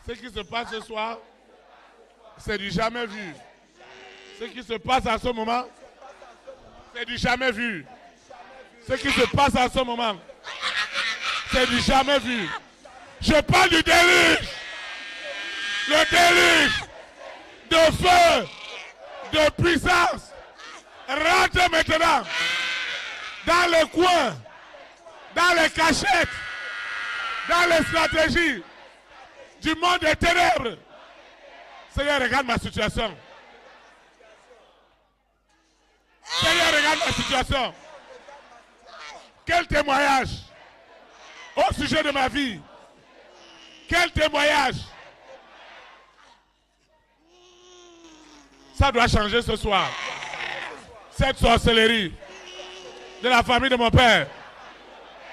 ce qui se passe ce soir, c'est du jamais vu. Ce qui se passe à ce moment, c'est du jamais vu. Ce qui se passe à ce moment, c'est du jamais vu. Je parle du déluge. Le déluge de feu, de puissance, rentre maintenant dans les coins, dans les cachettes, dans les stratégies du monde des ténèbres Seigneur, regarde ma situation. Seigneur, regarde ma situation. Quel témoignage au sujet de ma vie. Quel témoignage. Ça doit changer ce soir. Cette sorcellerie de la famille de mon père,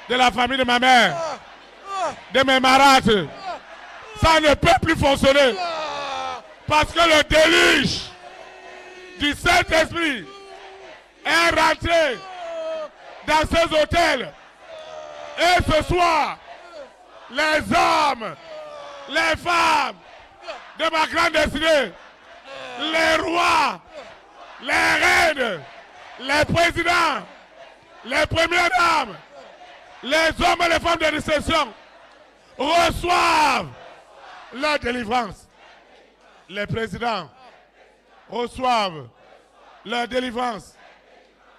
de la famille de ma mère, de mes marâtres, ça ne peut plus fonctionner. Parce que le déluge du Saint-Esprit est rentré dans ces hôtels. Et ce soir, les hommes, les femmes de ma grande destinée, les rois, les reines, les présidents, les premières dames, les hommes et les femmes de distinction reçoivent leur délivrance. Les présidents reçoivent leur délivrance,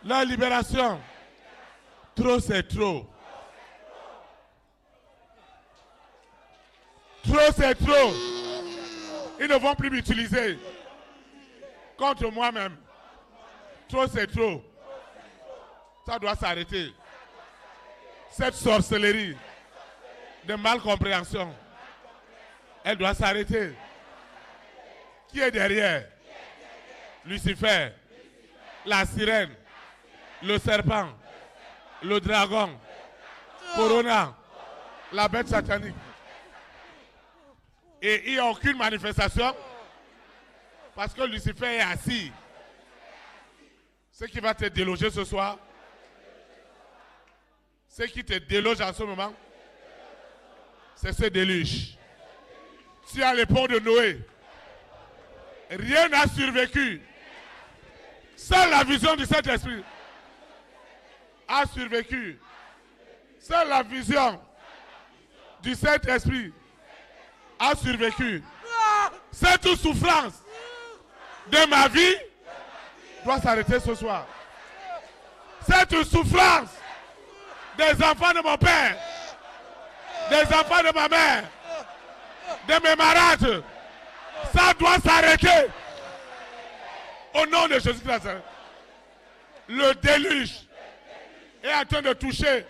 leur libération. Trop, c'est trop. Trop, c'est trop. Ils ne vont plus m'utiliser contre moi-même. Trop, c'est trop. Ça doit s'arrêter. Cette sorcellerie de malcompréhension, elle doit s'arrêter. Qui est derrière? Lucifer, la sirène, le serpent, le dragon, Corona, la bête satanique. Et il n'y a aucune manifestation parce que Lucifer est assis. Ce qui va te déloger ce soir, ce qui te déloge en ce moment, c'est ce déluge. Si à l'époque de Noé, rien n'a survécu, seule la vision du Saint-Esprit a survécu. Seule la vision du Saint-Esprit a survécu. Cette souffrance de ma vie doit s'arrêter ce soir. Cette souffrance des enfants de mon père, des enfants de ma mère, de mes marâtres, ça doit s'arrêter. Au nom de Jésus-Christ, le déluge est en train de toucher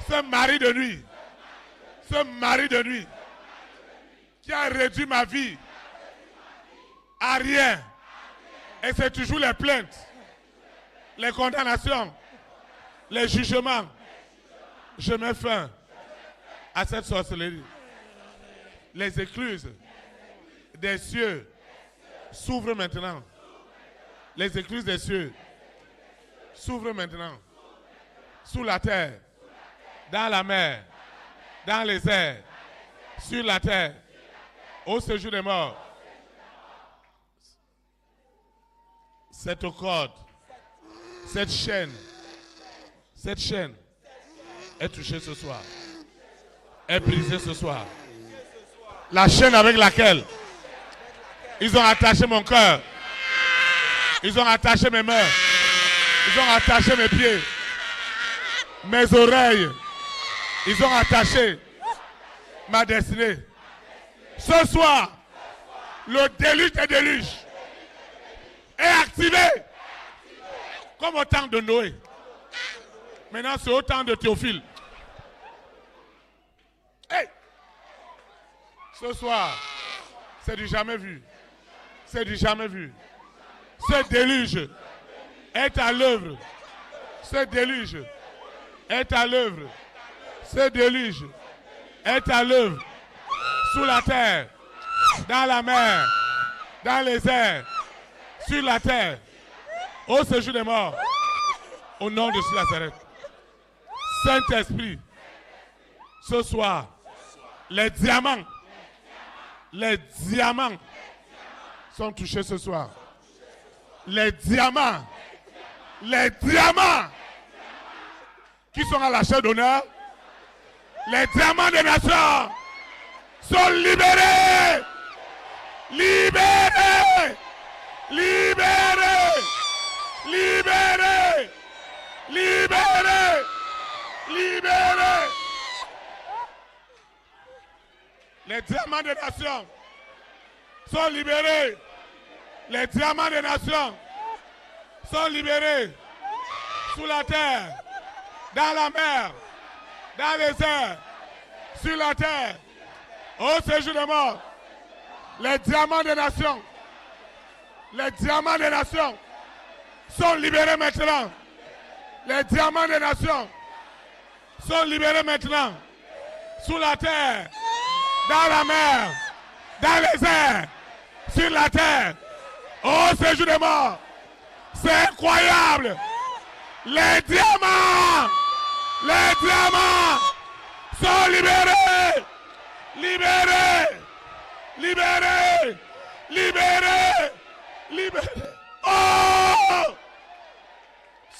ce mari de nuit. Ce mari de nuit qui a réduit ma vie à rien. Et c'est toujours les plaintes, les condamnations, les jugements. Je mets fin à cette sorcellerie. Les écluses des cieux s'ouvrent maintenant. Les écluses des cieux s'ouvrent maintenant. Sous la terre, dans la mer, dans les airs, sur la terre, au séjour des morts. Cette corde, cette chaîne est touchée ce soir, est brisée ce soir. La chaîne avec laquelle ils ont attaché mon cœur, ils ont attaché mes mains, ils ont attaché mes pieds, mes oreilles, ils ont attaché ma destinée. Ce soir, le déluge des déluges est activé comme au temps de Noé. Maintenant, c'est au temps de Théophile. Hey! Ce soir, c'est du jamais vu. C'est du jamais vu. Ce déluge est à l'œuvre. Ce déluge est à l'œuvre. Ce déluge est à l'œuvre. Sous la terre, dans la mer, dans les airs, sur la terre, au séjour des morts, au nom de Jésus Nazareth. Saint-Esprit, ce soir, les diamants sont touchés ce soir. Les diamants qui sont à la chair d'honneur, les diamants des nations sont libérés. Libérés. Libérés. Libérés. Libérés. Libérés. Les diamants des nations sont libérés. Les diamants des nations sont libérés sous la terre, dans la mer, dans les airs, sur la terre, au séjour des morts. Les diamants des nations, les diamants des nations sont libérés maintenant. Les diamants des nations sont libérés maintenant. Sous la terre, dans la mer, dans les airs, sur la terre, au séjour des morts. C'est incroyable. Les diamants sont libérés. Libérés. Libérés. Libérés. Libérés. Oh!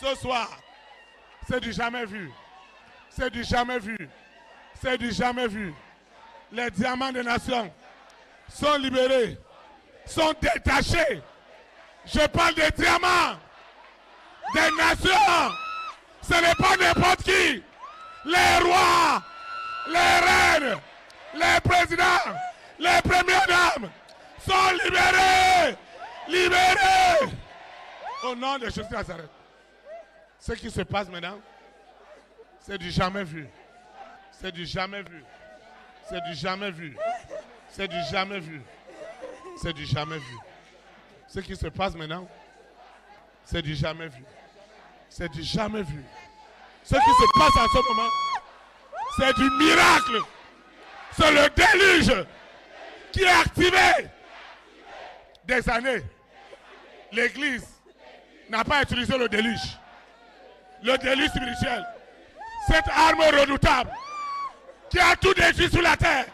Ce soir, c'est du jamais vu. C'est du jamais vu. C'est du jamais vu. Les diamants des nations sont libérés, sont détachés. Je parle des diamants des nations. Ce n'est pas n'importe qui. Les rois, les reines, les présidents, les premières dames sont libérés. Libérés. Au nom de Jésus de Nazareth. Ce qui se passe maintenant, c'est du jamais vu. C'est du jamais vu. C'est du jamais vu. C'est du jamais vu. C'est du jamais vu. Ce qui se passe maintenant, c'est du jamais vu. C'est du jamais vu. Ce qui se passe en ce moment, c'est du miracle. C'est le déluge qui est activé. Des années, l'Église n'a pas utilisé le déluge. Le déluge spirituel. Cette arme redoutable qui a tout détruit sur la terre.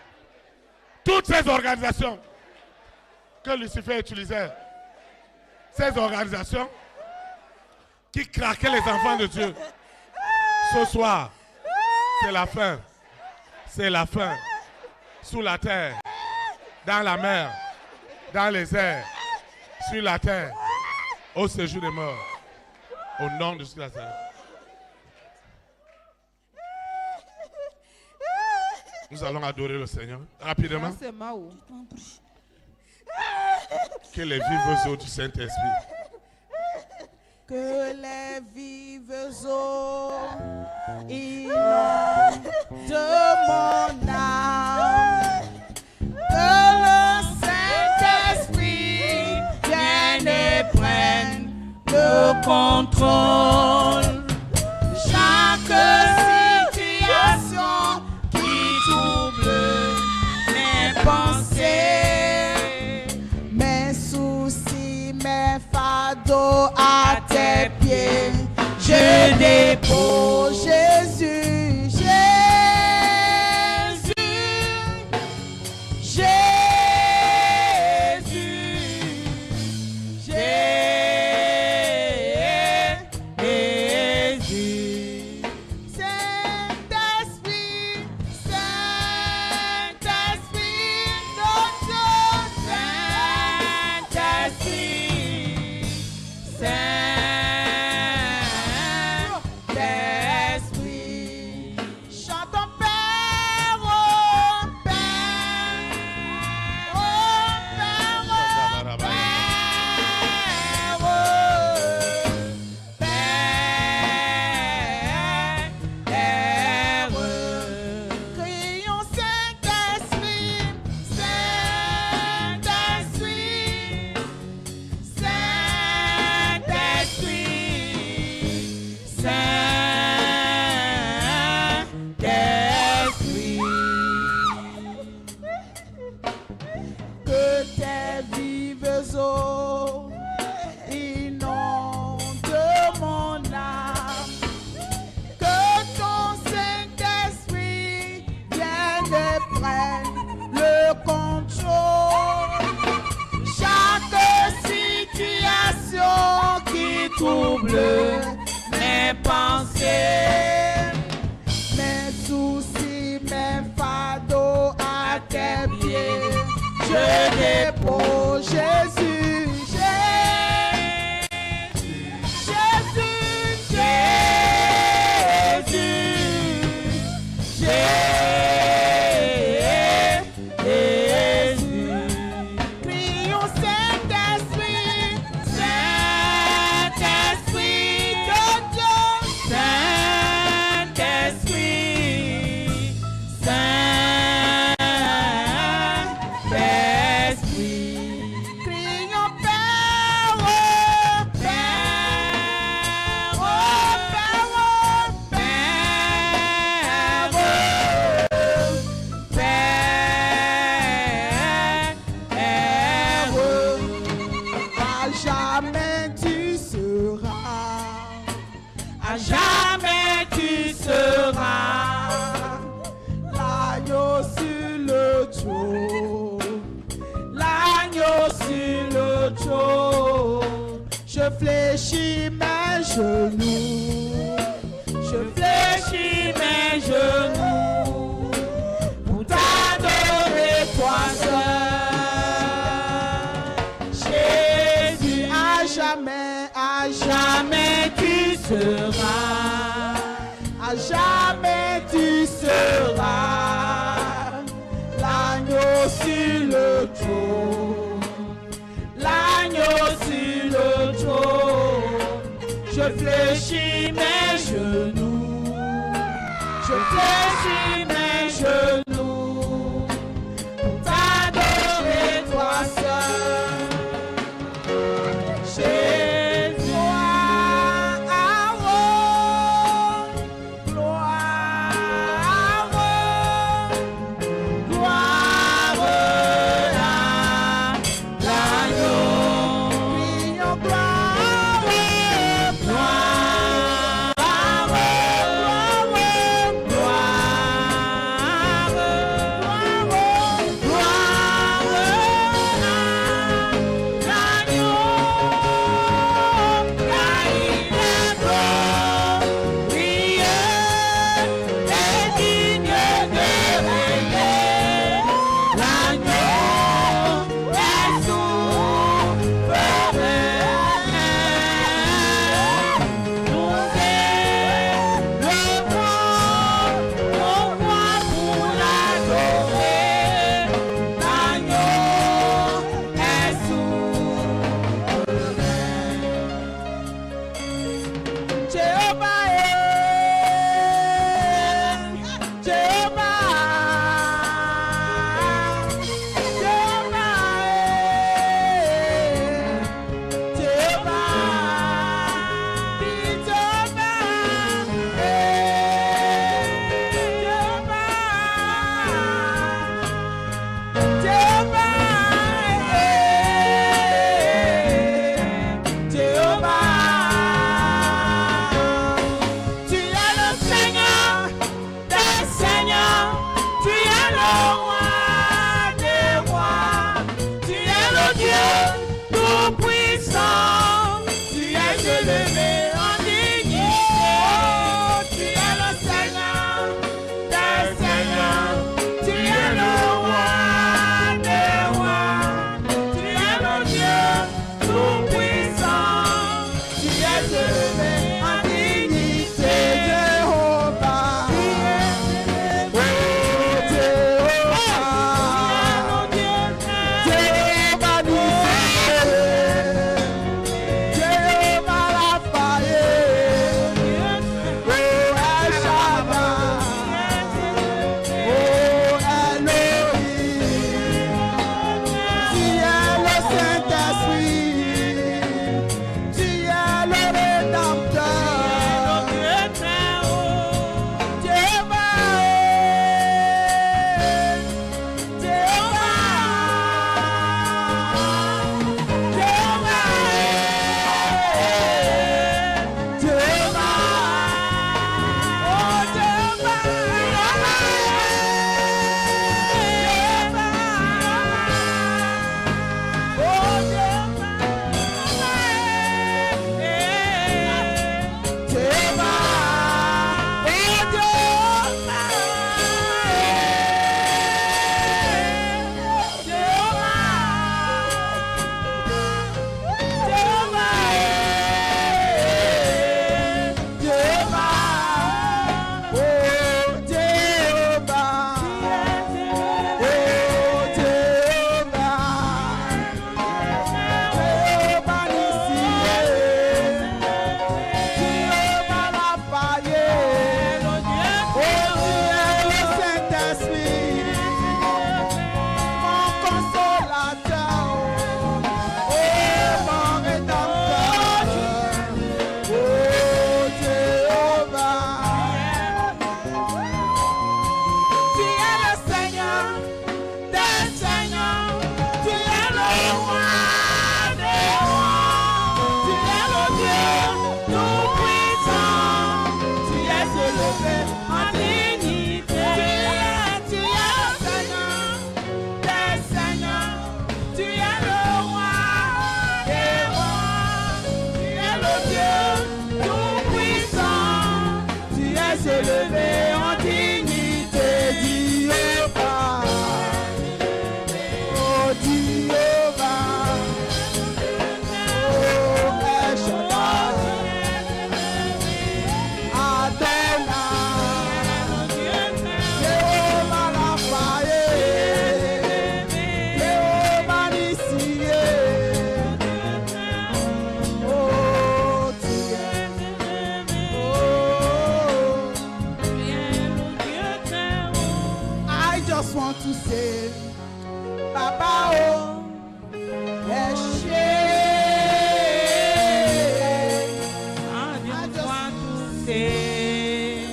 Toutes ces organisations que Lucifer utilisait. Ces organisations qui craquaient les enfants de Dieu. Ce soir, c'est la fin. C'est la fin. Sous la terre, dans la mer, dans les airs, sur la terre, au séjour des morts. Au nom de Jésus. Nous allons adorer le Seigneur rapidement. Que les vives eaux du Saint-Esprit. Que les vives eaux inondent de mon âme. Que le Saint-Esprit vienne et prenne le contrôle. Chaque situation qui trouble mes pensées, mes soucis, mes fardeaux à tes pieds, je dépose Jésus, Jésus, Jésus, Jésus. Saint-Esprit, Saint-Esprit, notre Saint-Esprit, Saint-Esprit. sur le trône, l'agneau sur le trône. Je fléchis mes genoux, je fléchis mes genoux pour t'adorer toi seul. Jésus, à jamais tu seras, à jamais tu seras l'agneau sur le trône, l'agneau sur le trône. Je fléchis mes genoux, je fléchis mes genoux pour t'adorer toi seul. Jésus, gloire, just want to say, Baba oh, Eshe. I just want to say,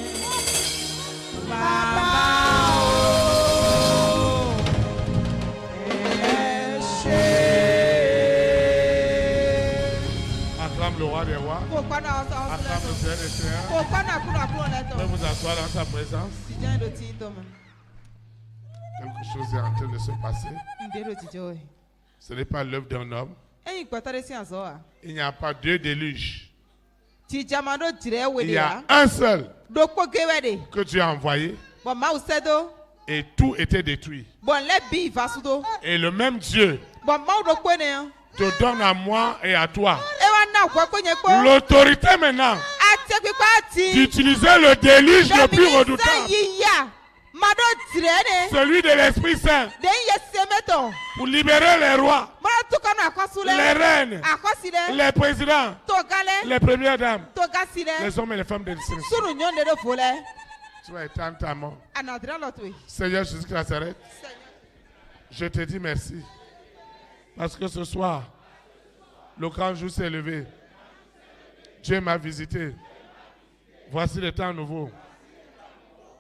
Baba oh, Eshe. Acclame le roi des rois. Acclame le Seigneur des Seigneurs. Pouvez vous asseoir dans sa présence. Quelque chose est en train de se passer. Ce n'est pas l'œuvre d'un homme. Il n'y a pas deux déluges. Il y a un seul que Dieu a envoyé et tout était détruit. Et le même Dieu te donne à moi et à toi l'autorité maintenant d'utiliser le déluge le plus redoutable, celui de l'Esprit Saint, pour libérer les rois, les reines, les présidents, les premières dames, les hommes et les femmes de distinction. Tu vas éteindre ta mort. Seigneur Jésus de Nazareth, je te dis merci. Parce que ce soir, le grand jour s'est levé. Dieu m'a visité. Voici le temps nouveau.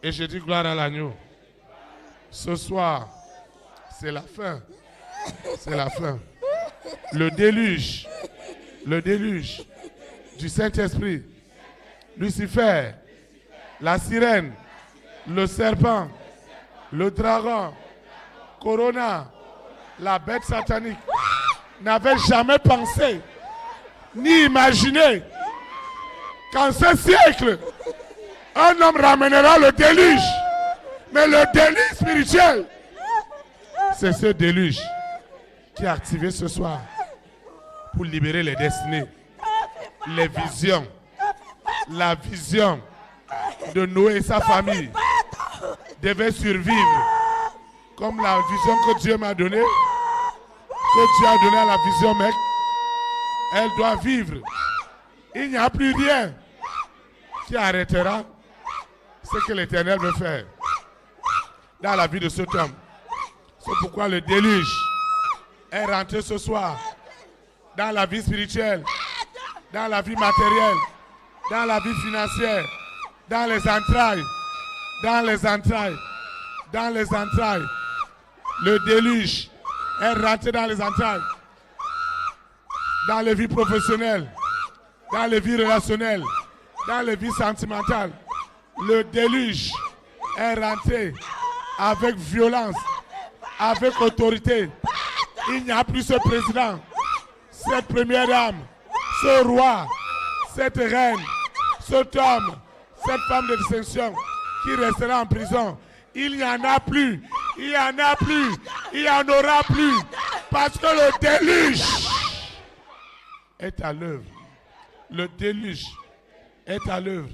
Et je dis gloire à l'agneau. Ce soir, c'est la fin. C'est la fin. Le déluge du Saint-Esprit, Lucifer, la sirène, le serpent, le dragon, Corona, la bête satanique, n'avait jamais pensé ni imaginé qu'en ce siècle, un homme ramènera le déluge. Mais le déluge spirituel, c'est ce déluge qui est activé ce soir pour libérer les destinées, les visions. La vision de Noé et sa famille devait survivre comme la vision que Dieu m'a donnée, que Dieu a donnée à la vision mec. Elle doit vivre. Il n'y a plus rien qui arrêtera ce que l'Éternel veut faire dans la vie de cet homme. C'est pourquoi le déluge est rentré ce soir dans la vie spirituelle, dans la vie matérielle, dans la vie financière, dans les entrailles, dans les entrailles, dans les entrailles. Le déluge est rentré dans les entrailles, dans les vies professionnelles, dans les vies relationnelles, dans les vies sentimentales. Le déluge est rentré avec violence, avec autorité. Il n'y a plus ce président, cette première dame, ce roi, cette reine, cet homme, cette femme de distinction qui restera en prison. Il n'y en a plus, il n'y en a plus, il n'y en aura plus, parce que le déluge est à l'œuvre. Le déluge est à l'œuvre.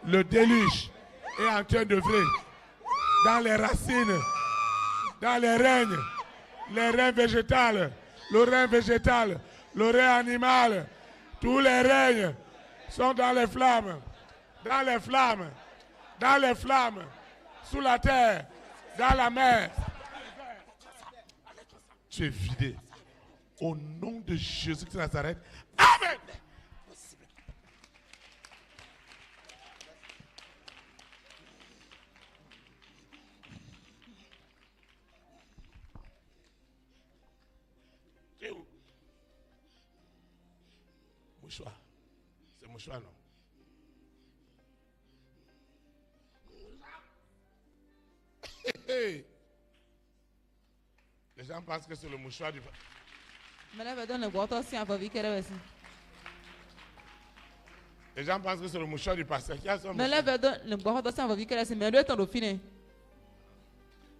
Le déluge est en train d'œuvrer dans les racines, dans les reins végétales, le rein végétal, le rein animal. Tous les règnes sont dans les flammes, dans les flammes, dans les flammes, sous la terre, dans la mer. Tu es vidé. Au nom de Jésus de Nazareth. Amen. C'est où? Mouchoir. C'est mouchoir, non? Les gens pensent que c'est le mouchoir du... Les gens pensent que c'est le mouchoir du pasteur. Qui a son mouchoir?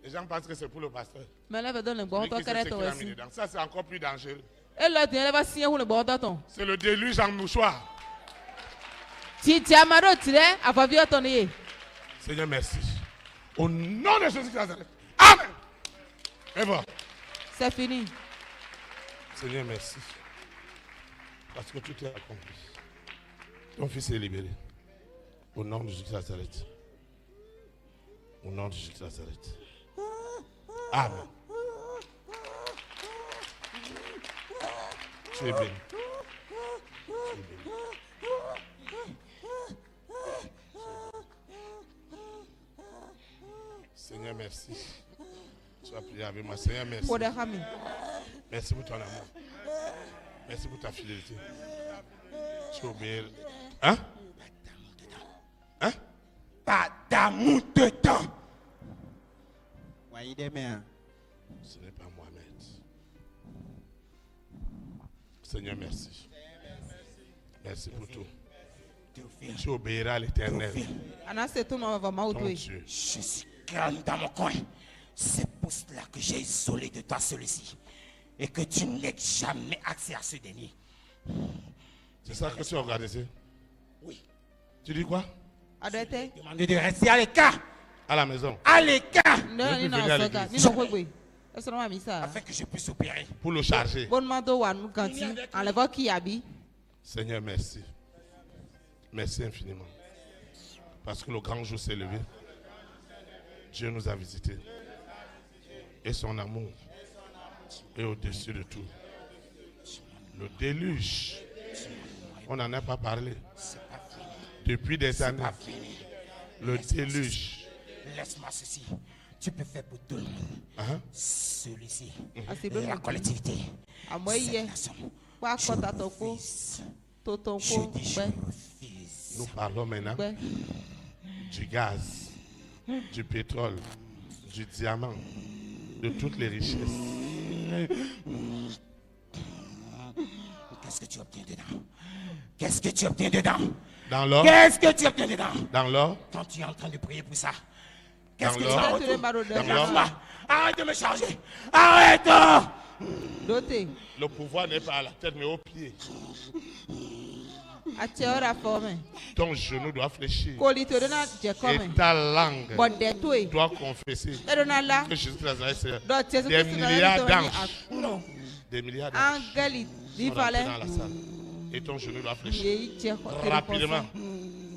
Les gens pensent que c'est pour le pasteur. Lui qui sait ce qu'il a mis dedans. Ça, c'est encore plus dangereux. C'est le déluge en mouchoir. Seigneur, merci. Au nom de Jésus Christ. Amen. Et voilà. C'est fini. Seigneur, merci. Parce que tout est accompli. Ton fils est libéré. Au nom de Jésus de Nazareth. Au nom de Jésus de Nazareth. Amen. Tu es béni. Seigneur, merci. Tu vas prier avec moi. Seigneur, merci. Pour des familles. Merci pour ton amour. Merci pour ta fidélité. Tu obéis. Hein? Hein? Pas d'amour dedans. Ce n'est pas Mohamed. Seigneur, merci. Merci pour tout. Tu obéiras à l'Éternel, Anase tout le monde va ton m'autoyer. Dieu. Je suis calme dans mon coin. C'est pour cela que j'ai isolé de toi celui-ci. Et que tu n'aies jamais accès à ce dernier. C'est ça que tu as organisé? Oui. Tu dis quoi? Adete. Demandez de rester à l'écart. À la maison. À l'écart. Non, peux ni venir na à soka, l'église. ni na kwegwe. Est-ce que on a mis ça? Afin que je puisse opérer. Pour le charger. Bon manteau wa nous ganti. Enlève qui abi. Seigneur, merci. Merci infiniment. Parce que le grand jour s'est levé. Dieu nous a visités. Et son amour est au-dessus de tout. Le déluge, on n'en a pas parlé. Depuis des années, Pas fini. le déluge. Laisse-moi ceci. Tu peux faire pour tout le monde. Hein? Celui-ci. Ah, c'est Et bon. la collectivité. À moi Cette hier. nation. Kwa Je kota toko. refuse. Toton Je ko. dis je Ouais. refuse. Nous parlons maintenant Ouais. du gaz, du pétrole, du diamant, de toutes les richesses. Qu'est-ce que tu obtiens dedans? Qu'est-ce que tu obtiens dedans? Dans l'or, Qu'est-ce que tu obtiens dedans? dans l'or, Quand tu es en train de prier pour ça, qu'est-ce Dans que tu l'or. as en Tout le retour? baro de Dans l'or. Lâche-moi. Arrête de me charger. Arrête! Doté. le pouvoir n'est pas à la tête mais au pied. Atie ora forme. Ton genou doit fléchir. Koli to dona je Et come. ta langue Bode toi. doit confesser E dona la. que Jésus Nazareth, c'est Do Jesu des Christ na milliards to ni d'anges. akuno. Des milliards d'anges Angeli di sont rentrés fale. dans la salle. Et ton genou doit fléchir. Ye je ko. Rapidement.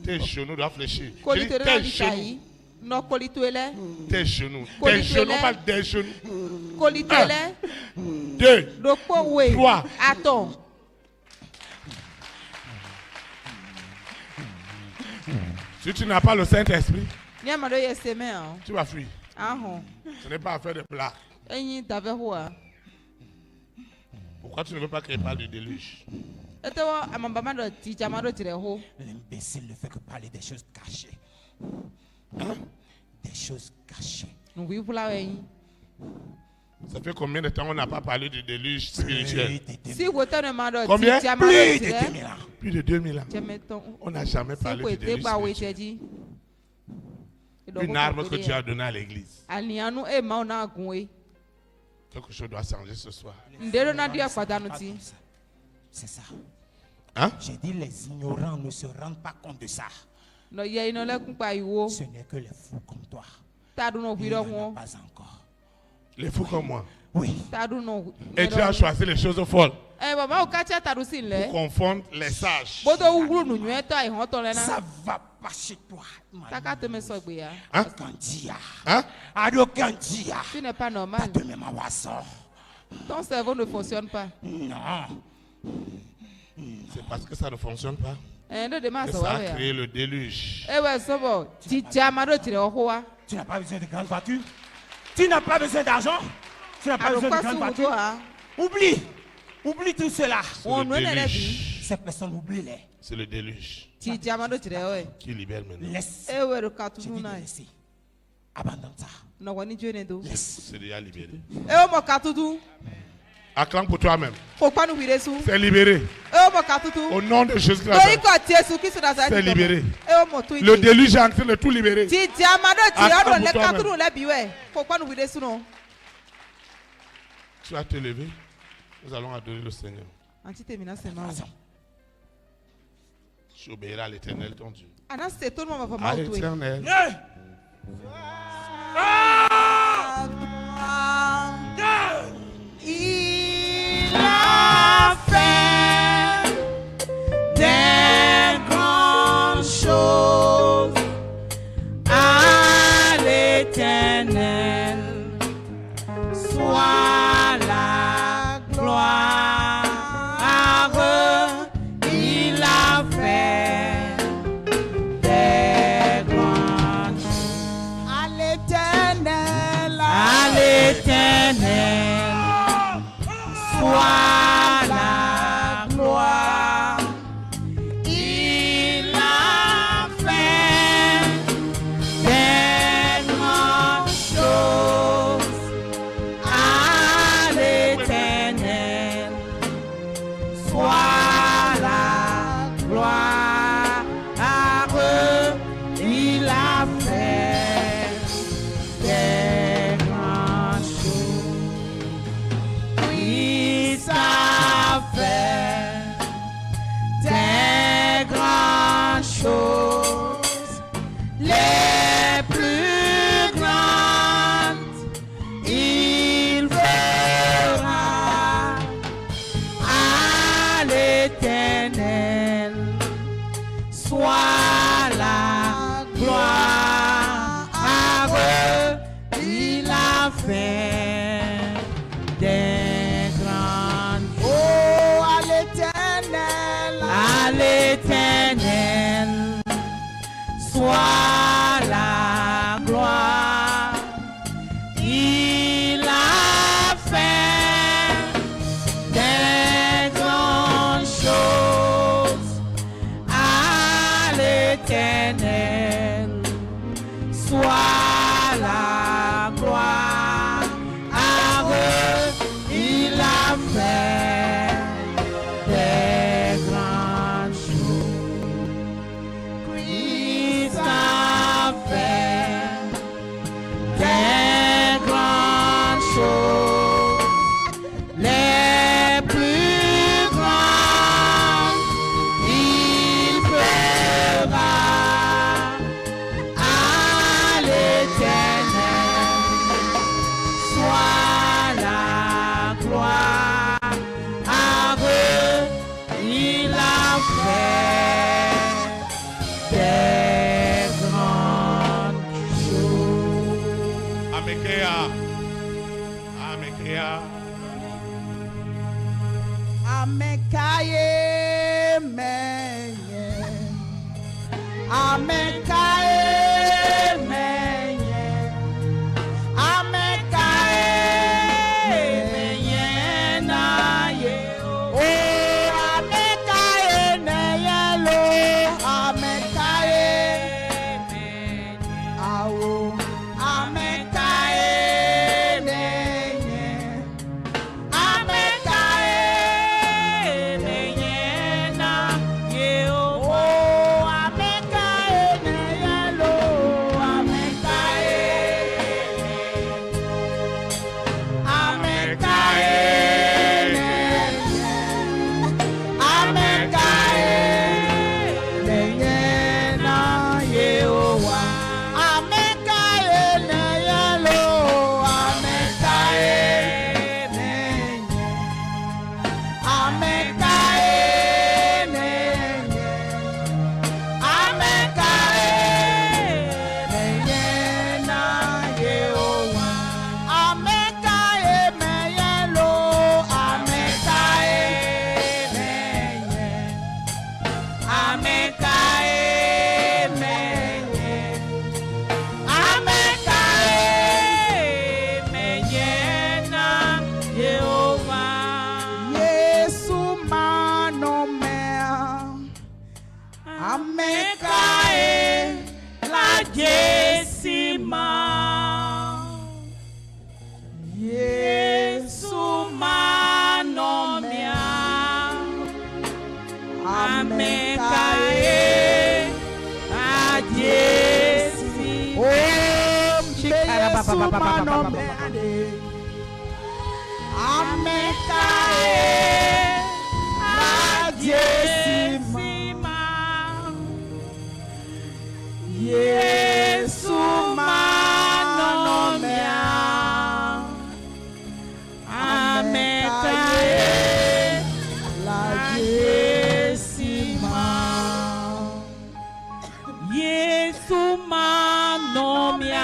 Tes genoux doivent fléchir. Je Koli dis to dona tes di genoux. sai. No koli to ele. Tes genoux. Koli Tes genoux, tuele. pas des genoux. Koli to ele. 2. Do po we. 3. Attends. Si tu n'as pas le Saint-Esprit, Ni amado ye seme hein. tu vas fuir. Ahon. Ce n'est pas affaire de blague. Enyi dave hoa. Pourquoi tu ne veux pas qu'il parle du déluge? Ete wo amambama do ti jama do tire ho. L'imbécile ne fait que parler des choses cachées. Des choses cachées. Nu wi pula we. Ça fait combien de temps on n'a pas parlé du déluge spirituel? Si wote ne ma do Combien? ti jama do Plus de tire. 2000 ans. Plus de 2000 ans. Jeme ton. On n'a jamais Si parlé ko du ete déluge gba we spirituel. teji. Une arme que tu as donnée à l'église. Anianu e ma ona gun we. Quelque chose doit changer ce soir. Ndero na dia padanu ti. C'est ça. Hein? J'ai dit les ignorants ne se rendent pas compte de ça. No ye ino le kun pa iwo. Ce n'est que les fous comme toi. Ta du no Il wi n'y do en a won. pas encore. Les fous comme moi. Oui. Ta du no. Et tu as choisi les choses folles Eh baba o ka cha ta du sin le. pour confondre les sages. Bodo wuru nu nwe to ai hon to le Ça na. va pas chez toi. Ta te me so gbe ya. Hein? Kandia. Hein? Ado Kandia. Tu n'es pas Pas normal. de même poisson. Ton cerveau ne fonctionne pas. Non. C'est parce que ça ne fonctionne pas Eh ndo de ma que so ça wa a ya. créé le déluge. Eh ouais so bo. Ti jama do tire ho wa. Tu n'as pas besoin de grande voiture. Tu n'as pas besoin d'argent. Tu n'as pas Aro besoin de kwa grande su wuto voiture. ha. Oublie. Oublie tout cela. C'est On le ne le dit. déluge. Ces personnes, oublie-les. C'est le déluge Ti jama do tire ho. qui libère maintenant. Laisse. Eh ouais ro ka tu Je dis de na. laisser. Abandonne ça. No woni je ne do. Laisse. C'est déjà libéré. Eh o mo ka tutu. Acclame pour toi-même. Ko pa nu wi resu. C'est libéré. Eh o mo ka tutu. Au nom de Jésus Tori Christ. ko ti Yesu Kristo na sa. C'est libéré. Eh o mo tu Le iti. déluge est en train de tout libérer. Ti jama do tire Acclame o pour le ka toi-même. tutu le bi we. Ko pa nu wi resu no. Tu vas te lever. Nous allons adorer le Seigneur. Anti te mina se ma. Raison. Tu obéiras à l'Éternel ton Dieu. Ana se tout le monde va À ma tu. l'Éternel. Il a fait des grandes choses à l'Éternel. fait des grandes choses. Oh, À l'Éternel soit la gloire. Il a fait des grandes choses. À l'Éternel soit la gloire. À eux, il a fait des grandes choses. Christ a fait des grandes choses, les plus grandes. Il fera à l'Éternel soit la gloire. À eux, il a fait des grandes choses. Amekea. Amekea. Amekaye menye. Amekaye menye. Amekaye menye na ye. Oh, amekaye menye lo. Amekaye menye. Awo. Amekaye menye. Amekaye menye na ye. Oh, amekaye menye lo. Amekaye. Amekaye menye. Amekaye menye na Yehowa. Amekaye menye lo. Amekaye menye. Amekaye menye. Amekaye menye na Yehowa. Amekaye menye lo. Amekaye menye. Amekaye menye. Amekaye menye na Yehowa. Yesu manomea. Amekaye La Jessima. Yesu Manomia. Amekaye. A Jessi. Oh, Yesu manomea. Amekaye. La Jessima. Yesu manomea. Amekaye. La Jessima. Yesu manomiane.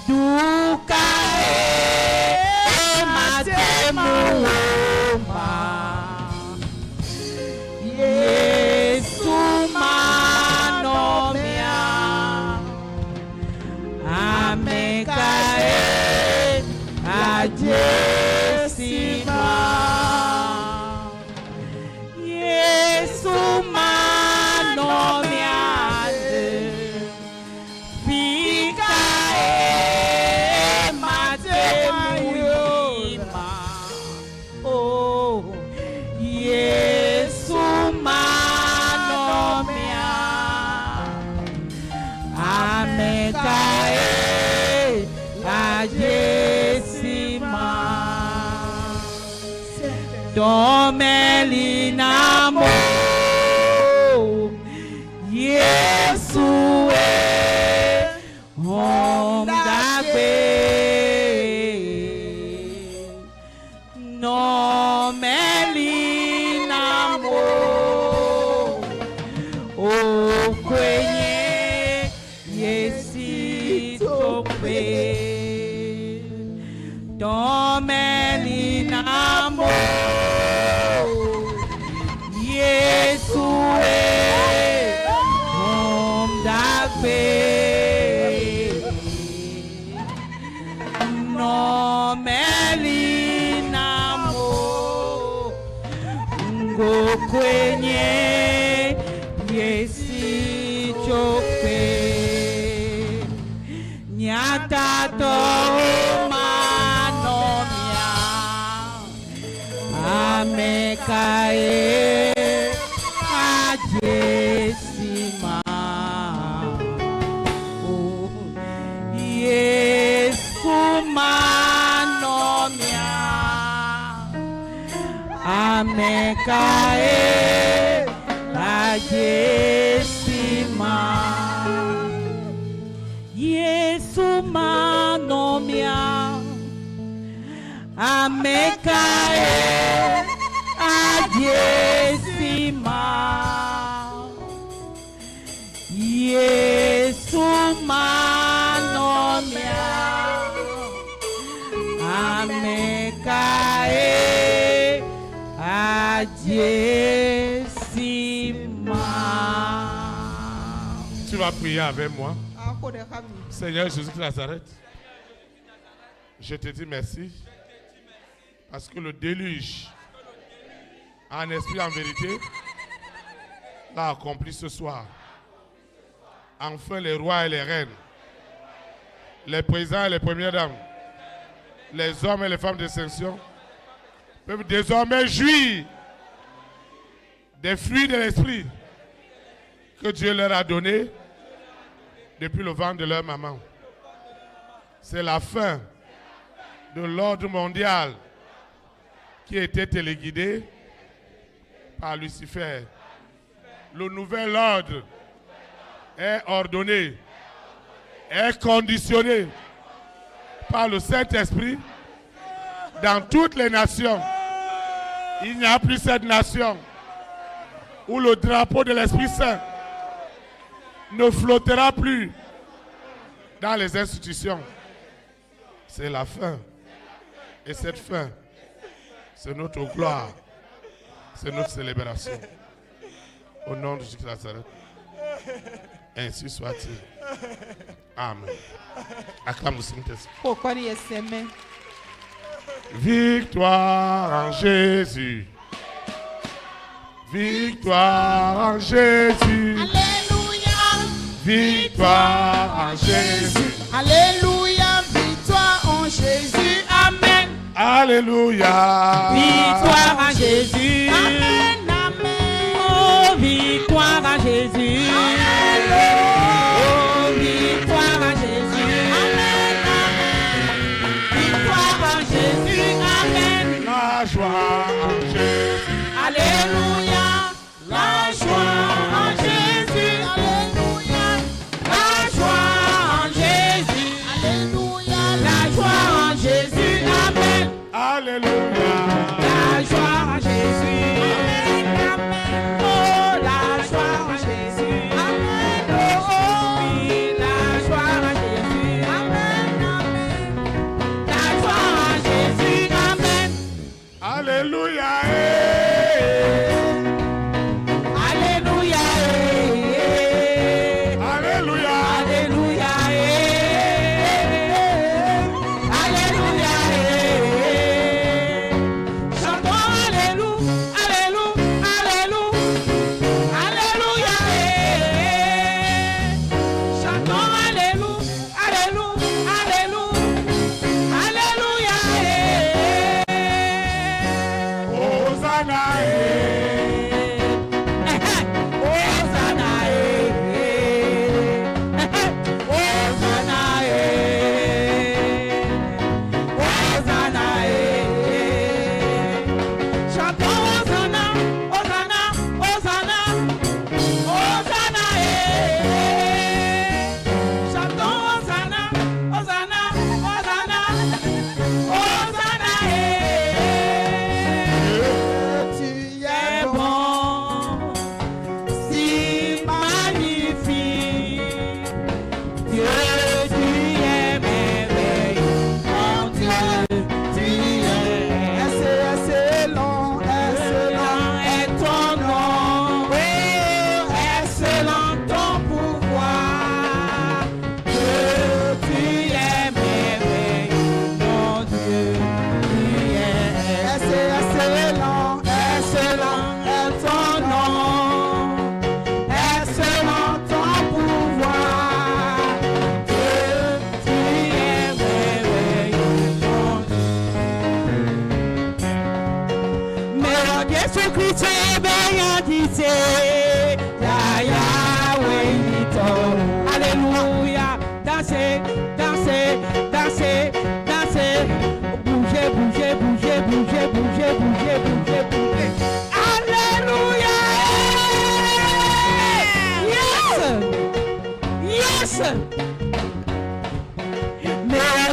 Dukae matemuoma. Yesu manomia. Amekae a Jessima. Yesu manomiane. Fikae matemuima. Oh, Yesu manomia. Amekae a Jessima. Domelinamo. Yesu Omdagbe. Domelinamo. Okwenye Yesi Tokwe. Tomeni namo Yesue Om Dagbe Nomeli namo Ngokwenye Yesi chope Nyatato manomia Amekae ajesima Yesu manomia Amekae ajesima Yesu manomia Amekae ajesima Yesu manomia Amekae ajesima. Tu vas prier avec moi. Seigneur Jésus de Nazareth, je te dis merci parce que le déluge en esprit, en vérité, l'a accompli ce soir. Enfin, les rois et les reines, les présidents et les premières dames, les hommes et les femmes de distinction peuvent désormais jouir des fruits de l'esprit que Dieu leur a donnés depuis le ventre de leur maman. C'est la fin de l'ordre mondial qui était téléguidé par Lucifer. Le nouvel ordre est ordonné, est conditionné par le Saint-Esprit dans toutes les nations. Il n'y a plus cette nation où le drapeau de l'Esprit Saint ne flottera plus dans les institutions. C'est la fin. Et cette fin, c'est notre gloire. C'est notre célébration. Au nom de Jésus de Nazareth. Ainsi soit-il. Amen. Acclame le Saint-Esprit. Victoire en Jésus. Victoire en Jésus. Alléluia. Victoire en Jésus. Alléluia. Victoire en Jésus. Amen. Alléluia. Victoire à Jésus. Amen. Amen. Oh, victoire à Jésus. Oh, victoire à Jésus. Amen. Victoire à Jésus. Amen. La joie en Jésus. Alléluia. La joie en Jésus. Alléluia. La joie en Jésus. Alléluia. La joie en Jésus. Amen. Alléluia. La joie en Jésus. Amen. Amen. Oh, la joie en Jésus. Amen. Oh, oui, la joie en Jésus. Amen. Amen. La joie en Jésus. Amen. Alléluia. Alléluia. Alléluia. Alléluia. Alléluia.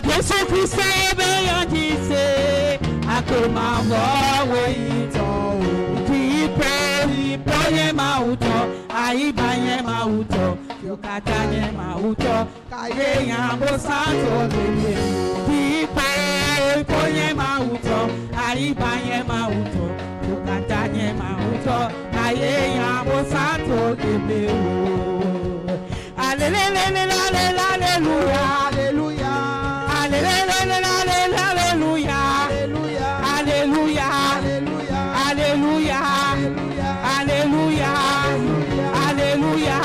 Yesu Kristo beyandise akoma wawe ito kipe ponye mauto aibanye mauto yokatanye mauto kaye yambo santo bebe kipe ponye mauto aibanye mauto yokatanye mauto kaye yambo santo bebe. Alléluia, alléluia, alléluia, alléluia, alléluia, alléluia, alléluia, alléluia, alléluia,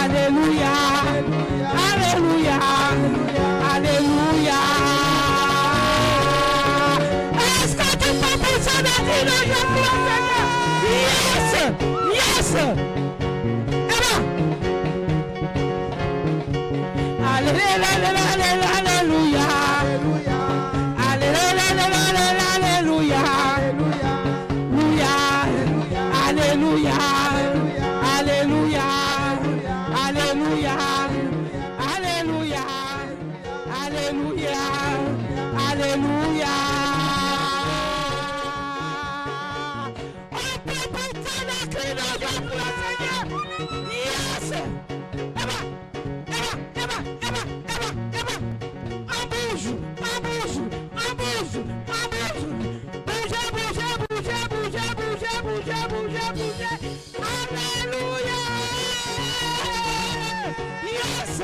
alléluia, alléluia, alléluia. Est-ce que tu peux pousser la vie de Dieu pour le Seigneur? Yes, yes. Alléluia, alléluia, alléluia, alléluia, alléluia, alléluia, alléluia, alléluia, alléluia. On peut porter la clé de Dieu pour le Seigneur. Yes. Alléluia. Yes.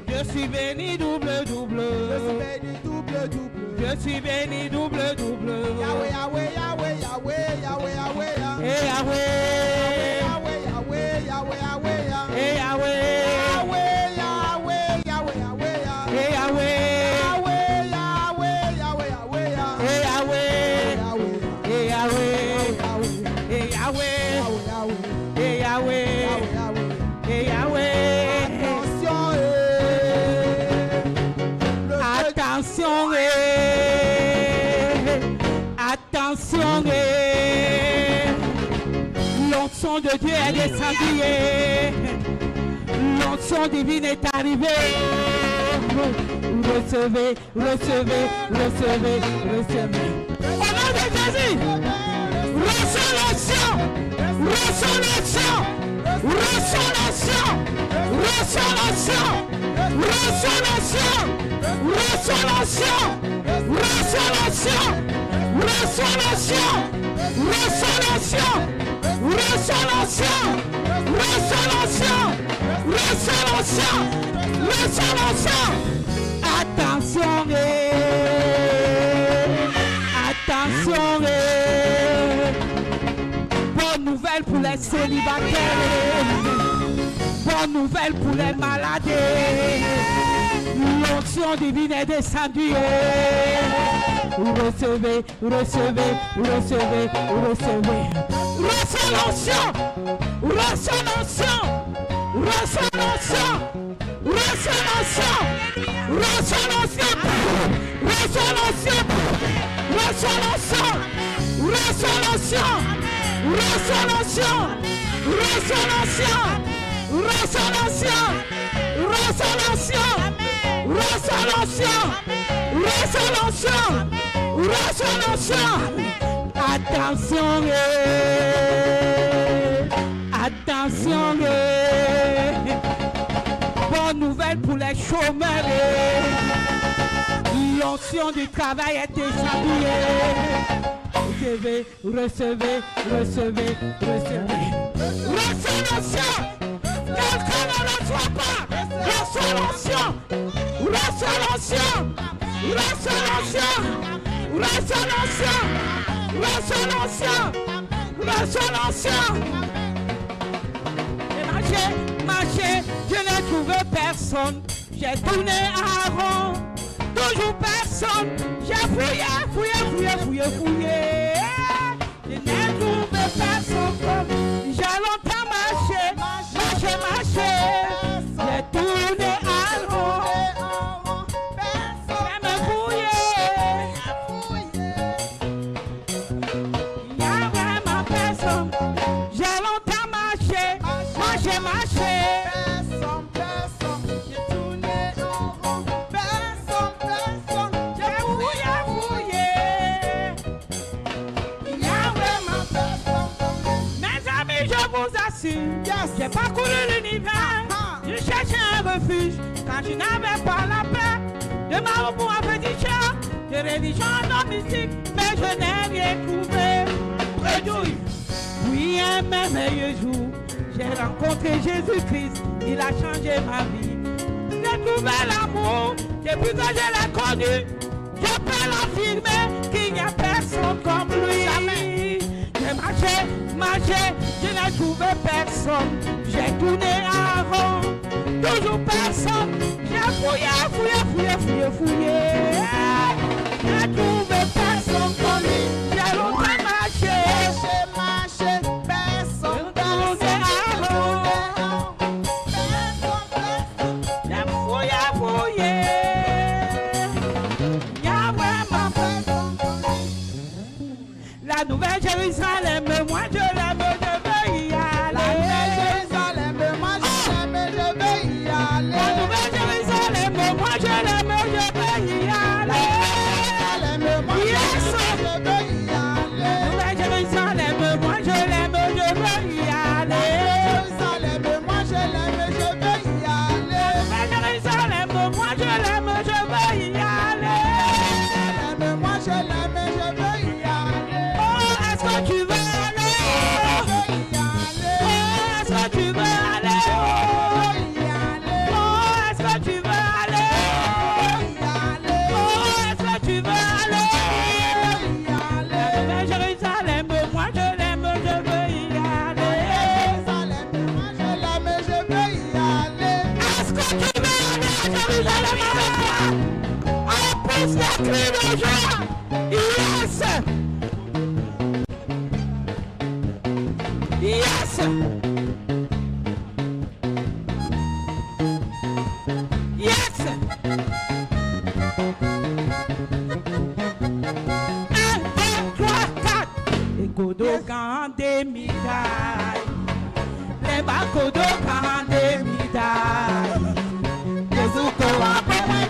Je suis béni double double. Je suis béni double double. Yahweh, Yahweh, Yahweh, Yahweh, Yahweh, Yahweh, Eh Yahweh. Yahweh, Yahweh, Yahweh, Yahweh, Eh Yahweh. Yahweh, Yahweh, Yahweh, Yahweh, Eh Yahweh. Yahweh, Yahweh, Yahweh, Yahweh, Eh Yahweh. Eh Yahweh. Eh Yahweh. Eh Yahweh. Eh Yahweh. Attention, attention, l'onction de Dieu est descendue, l'onction divine est arrivée. Recevez, recevez, recevez, recevez. Au nom de Jésus, reçois l'onction, reçois l'onction, reçois l'onction, reçois l'onction, reçois l'onction. Reçois l'onction, reçois l'onction, reçois l'onction, reçois l'onction, reçois l'onction, reçois l'onction, reçois l'onction, reçois l'onction. Attention, attention, bonne nouvelle pour les célibataires, bonne nouvelle pour les malades. L'onction divine est descendue. Recevez, recevez, recevez, recevez. Reçois l'onction. Reçois l'onction. Reçois l'onction. Reçois l'onction. Reçois l'onction. Reçois l'onction. Reçois l'onction. Reçois l'onction. Reçois l'onction. Reçois l'onction. Reçois l'onction. Reçois l'onction. Reçois l'onction, reçois l'onction, reçois l'onction. Attention, attention. Bonne nouvelle pour les chômeurs. L'onction du travail est descendue. Recevez, recevez, recevez, recevez. Reçois l'onction. Quelqu'un ne reçoit pas. Reçois l'onction. Reçois l'onction. Reçois l'onction. Reçois l'onction. Reçois l'onction. Reçois l'onction. Et marchez. marché, je n'ai trouvé personne. J'ai tourné à rond, toujours personne. J'ai fouillé. Je n'ai trouvé personne comme. J'ai longtemps marché. J'ai tourné à rond. J'ai me fouillé. Il y a vraiment personne. J'ai longtemps marché. J'ai tourné en rond. Personne. J'ai fouillé. Il y a vraiment personne. Mes amis, je vous assure, Yes. j'ai parcouru l'univers. Je cherchais un refuge quand je n'avais pas la paix. De ma pour un petit chat, de religion non mystique, mais je n'ai rien trouvé. Oui, un merveilleux jour, j'ai rencontré Jésus-Christ, il a changé ma vie. J'ai trouvé l'amour, depuis que je l'ai connu, je peux l'affirmer qu'il n'y a personne comme lui. J'ai marché, je n'ai trouvé personne. J'ai tourné à rond, toujours personne. J'ai fouillé. J'ai trouvé personne comme lui. J'ai longtemps marché. Personne. J'ai fouillé. Il y a vraiment personne. La Nouvelle Jérusalem, moi je l'aime, je veux y aller. Jérusalem, moi je l'aime, je veux y aller. La Nouvelle Jérusalem, moi je l'aime, je veux y aller. Jérusalem, moi je veux y aller. Nouvelle Jérusalem, moi je l'aime, je veux y aller. Jérusalem, moi je l'aime, je veux y aller. Nouvelle Jérusalem, moi je l'aime, je veux y aller. Jérusalem, moi je l'aime, je veux y aller. Oh, est-ce que tu veux aller? Je veux y aller. Oh, est-ce que tu veux aller? Je veux y aller. Oh, est-ce que tu veux aller? Oh, est-ce que tu veux aller? Nouvelle Jérusalem, moi je l'aime, je veux y aller. Est-ce que tu veux aller à Jérusalem avec moi? On pousse les cris de joie. Yes! Yes! Yes! 1, 2, 3, 4. Les Kodokan des médailles. Les Bakodokan des médailles. Les Oukowakan les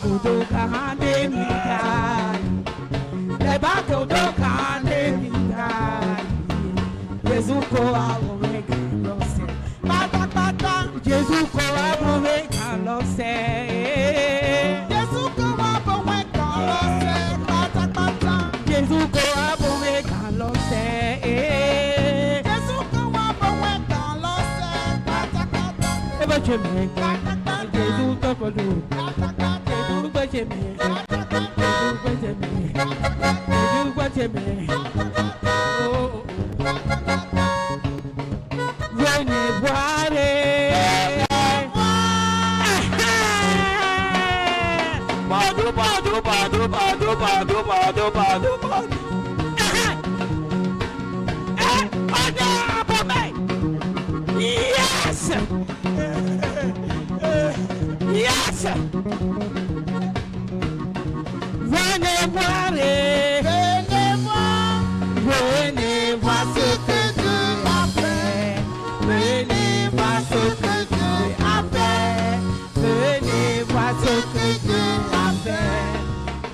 Kodokan des médailles. Les Bakodokan des médailles. Les Oukowakan Jésus Kowakan l'océan. Jésus Kowakan l'océan. Jésus Topolo. Jésus Bajeme. Venez voir. Yes! Yes! Venez voir. Venez voir ce que Dieu a fait. Venez voir ce que Dieu a fait. Venez voir ce que Dieu a fait.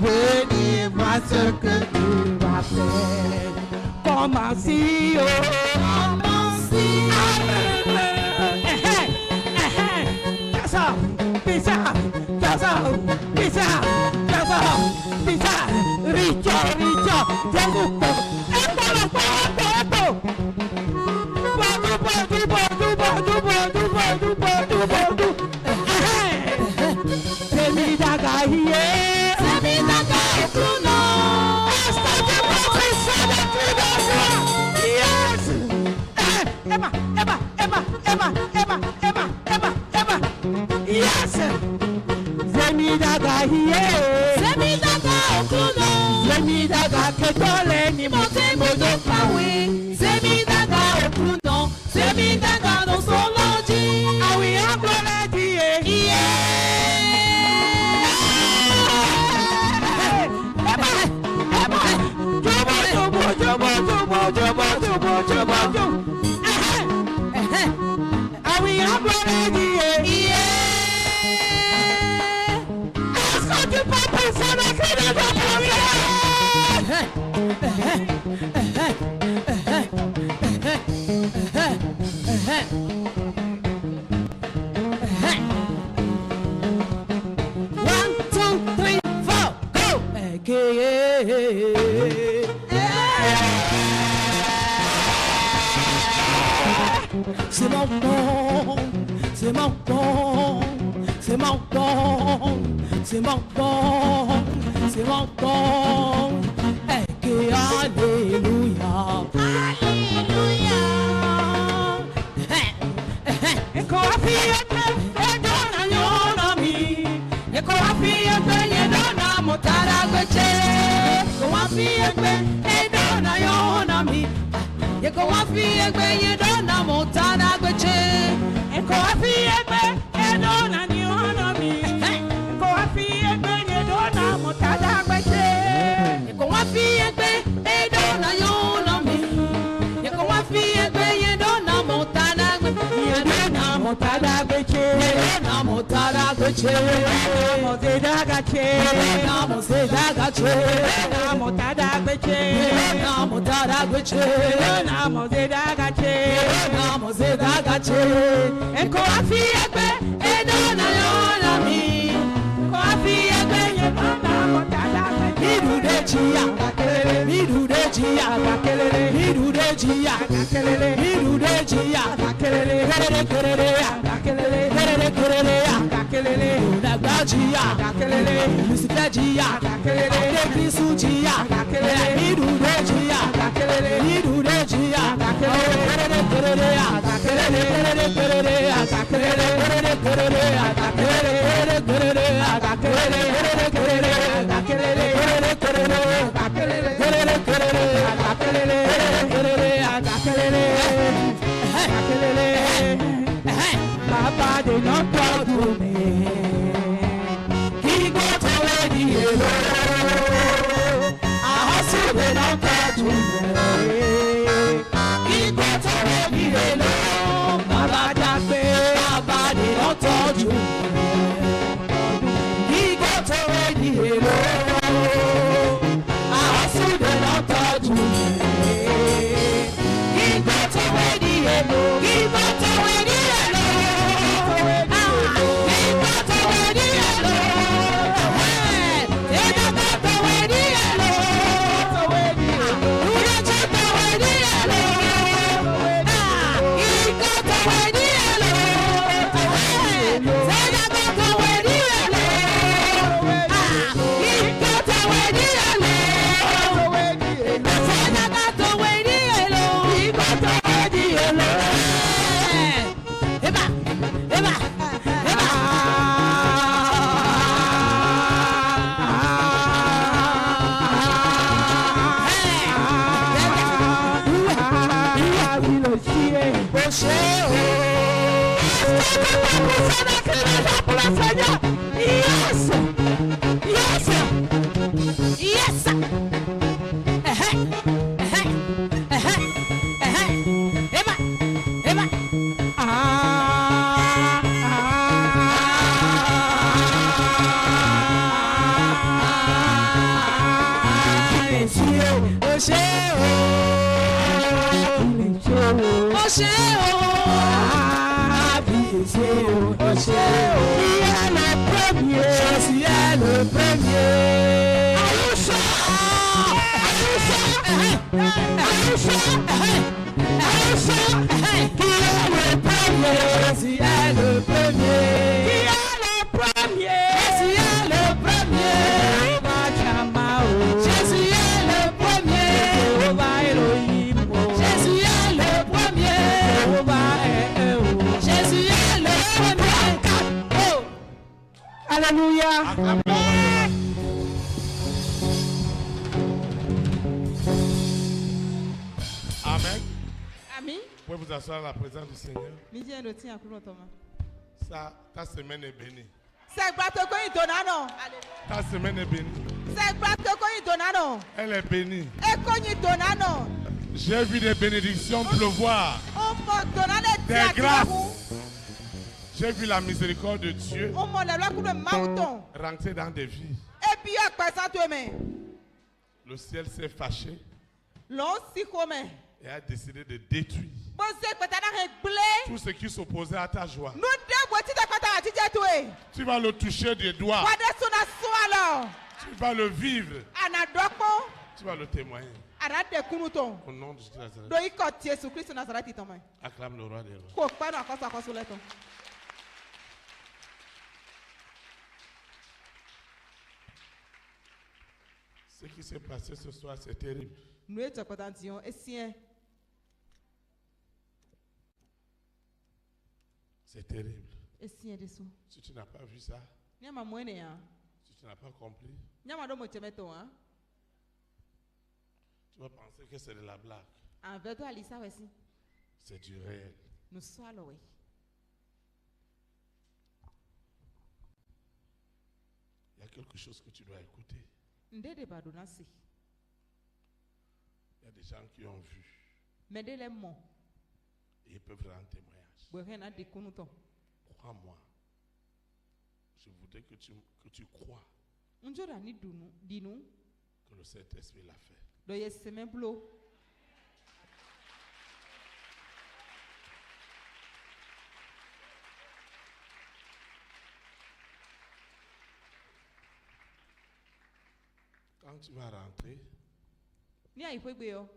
Venez voir ce que Dieu a fait. Comment si, oh, comment si, Emma, Yes. Zemidaga hiye. Zemidaga okuno. Zemidaga ketole ni Mote modo kawe. Zemidaga okuno. Zemidaga no soloji. Awi agbole diye. Awi agbole diye. Est-ce que tu peux penser à la clé de ta One, two, three, four, go. C'est mon bon, c'est mon bon, c'est mon bon, c'est mon bon, c'est mon bon. Alléluia, Alléluia. et qu'on a fait et donne à yon ami, et qu'on a fait et donne à mon taragouche, qu'on a fait et donne à yon ami. You go and feel it when you don't know Montana Gucci. E ko afi egbe e do na ni ona mi. E ko afi egbe e do na motada gbese. You go and feel it when you don't know you know me. You go and feel it when you don't know Montana Gucci. E do na motada gbese. Na Montana Gucci. Na motada gache. Na Montana Gucci. Na motada gbese. Na Montana Gucci. Na motada gache. Na Montana Gucci. E ko afi egbe e do na yo na mi. Ko afi egbe e do na motada gbese. Midu de chia, midu de chia, midu de chia, midu de chia, kerere kerere, Dagba chia, Lucifer chia, Ade Kristu chia, midu de chia, midu de chia, kerere Papa de notre tournée, qui compte le dieu, a reçu de notre tournée, qui compte le dieu, Papa d'Abbé, Papa de notre tournée, qui compte le dieu, a reçu de notre tournée, qui compte le dieu, qui compte le dieu. Yes! Yes! Yes! Eba! Alléluia. Acclame le roi des rois. Amen. Ami, Vous pouvez vous asseoir à la présence du Seigneur. midi et tient à couler Thomas. Ça, ta semaine est bénie. C'est bateau qu'on y donne, non. Ta semaine est bénie. C'est bateau qu'on y donne, non. Elle est bénie. Et qu'on y donne, non. J'ai vu des bénédictions pleuvoir. On m'a donné les Des grâces. grâces. J'ai vu la miséricorde de Dieu On m'a donné le mouton. rentrer dans des vies. Et puis, à quoi ça te met? Le ciel s'est fâché L'on s'y commet. et a décidé de détruire Bon, c'est peut-être un blé. tout ce qui s'opposait à ta joie. Nous deux, voici de quoi t'as dit, tu es. Tu vas le toucher des doigts. Quoi de son assaut alors? Tu vas le vivre. Anadoko. Tu vas le témoigner. Arrête de kunuton. Au nom de Jésus de Nazareth. Do iko Jésus Christ Nazareth itome. Acclame le roi des rois. Ko pa na kosa kosa leto. Ce qui s'est passé ce soir, c'est terrible. Nous étions contents et sien. C'est terrible. Et sien dessous. Si tu n'as pas vu ça, Nyama mwene ya. si tu n'as pas compris, Nyama do mo chemeto hein. tu vas penser que c'est de la blague. En veto alisa wesi. C'est du réel. Nous swallow we. Il y a quelque chose que tu dois écouter. Ndede badonasi. Il y a des gens qui ont vu Medele mo. et ils peuvent rendre témoignage. Bwena de kunuton. Crois-moi. Je voudrais que tu crois Njora ni dinu. que le Saint-Esprit l'a fait. Do yeseme blo. Quand tu vas rentrer, Ni a ifwe gbe yo.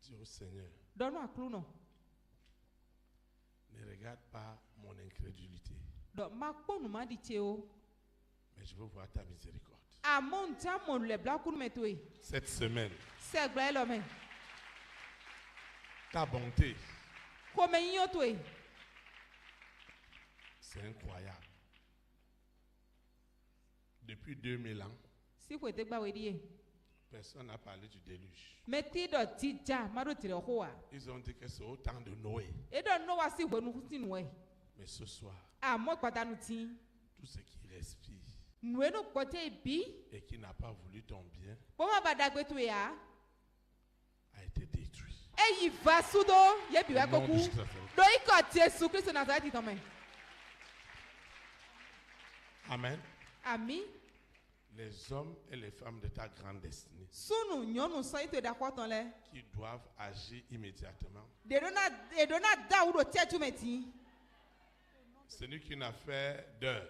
dis au Seigneur, Dono akluno. ne regarde pas mon incrédulité, Do makponu ma di cheo. mais je veux voir ta miséricorde. Amon jamon le blakunu metoe. Cette semaine, Se gba elome. ta bonté, Kome yin toe. c'est incroyable. Depuis 2000 ans, Si ko te gba we die. personne n'a parlé du déluge. Meti do tija maro tire hoa. Ils ont dit que c'est au temps de Noé. E do no wa si hwenu sinu e. Mais ce soir, Amo patanu tin. tout ce qui respire Nueno pote bi. et qui n'a pas voulu ton bien Bo ma badagbe to ya. a été détruit. E yi vasudo ye bi wa Au nom de koku. Jésus. Do iko Jésus Christ Nazareth itome. Amen. Ami. Les hommes et les femmes de ta grande destinée Sunu nyonu so ito da kwaton le. qui doivent agir immédiatement. De dona da udo tetu meti. Ce n'est qu'une affaire d'heures,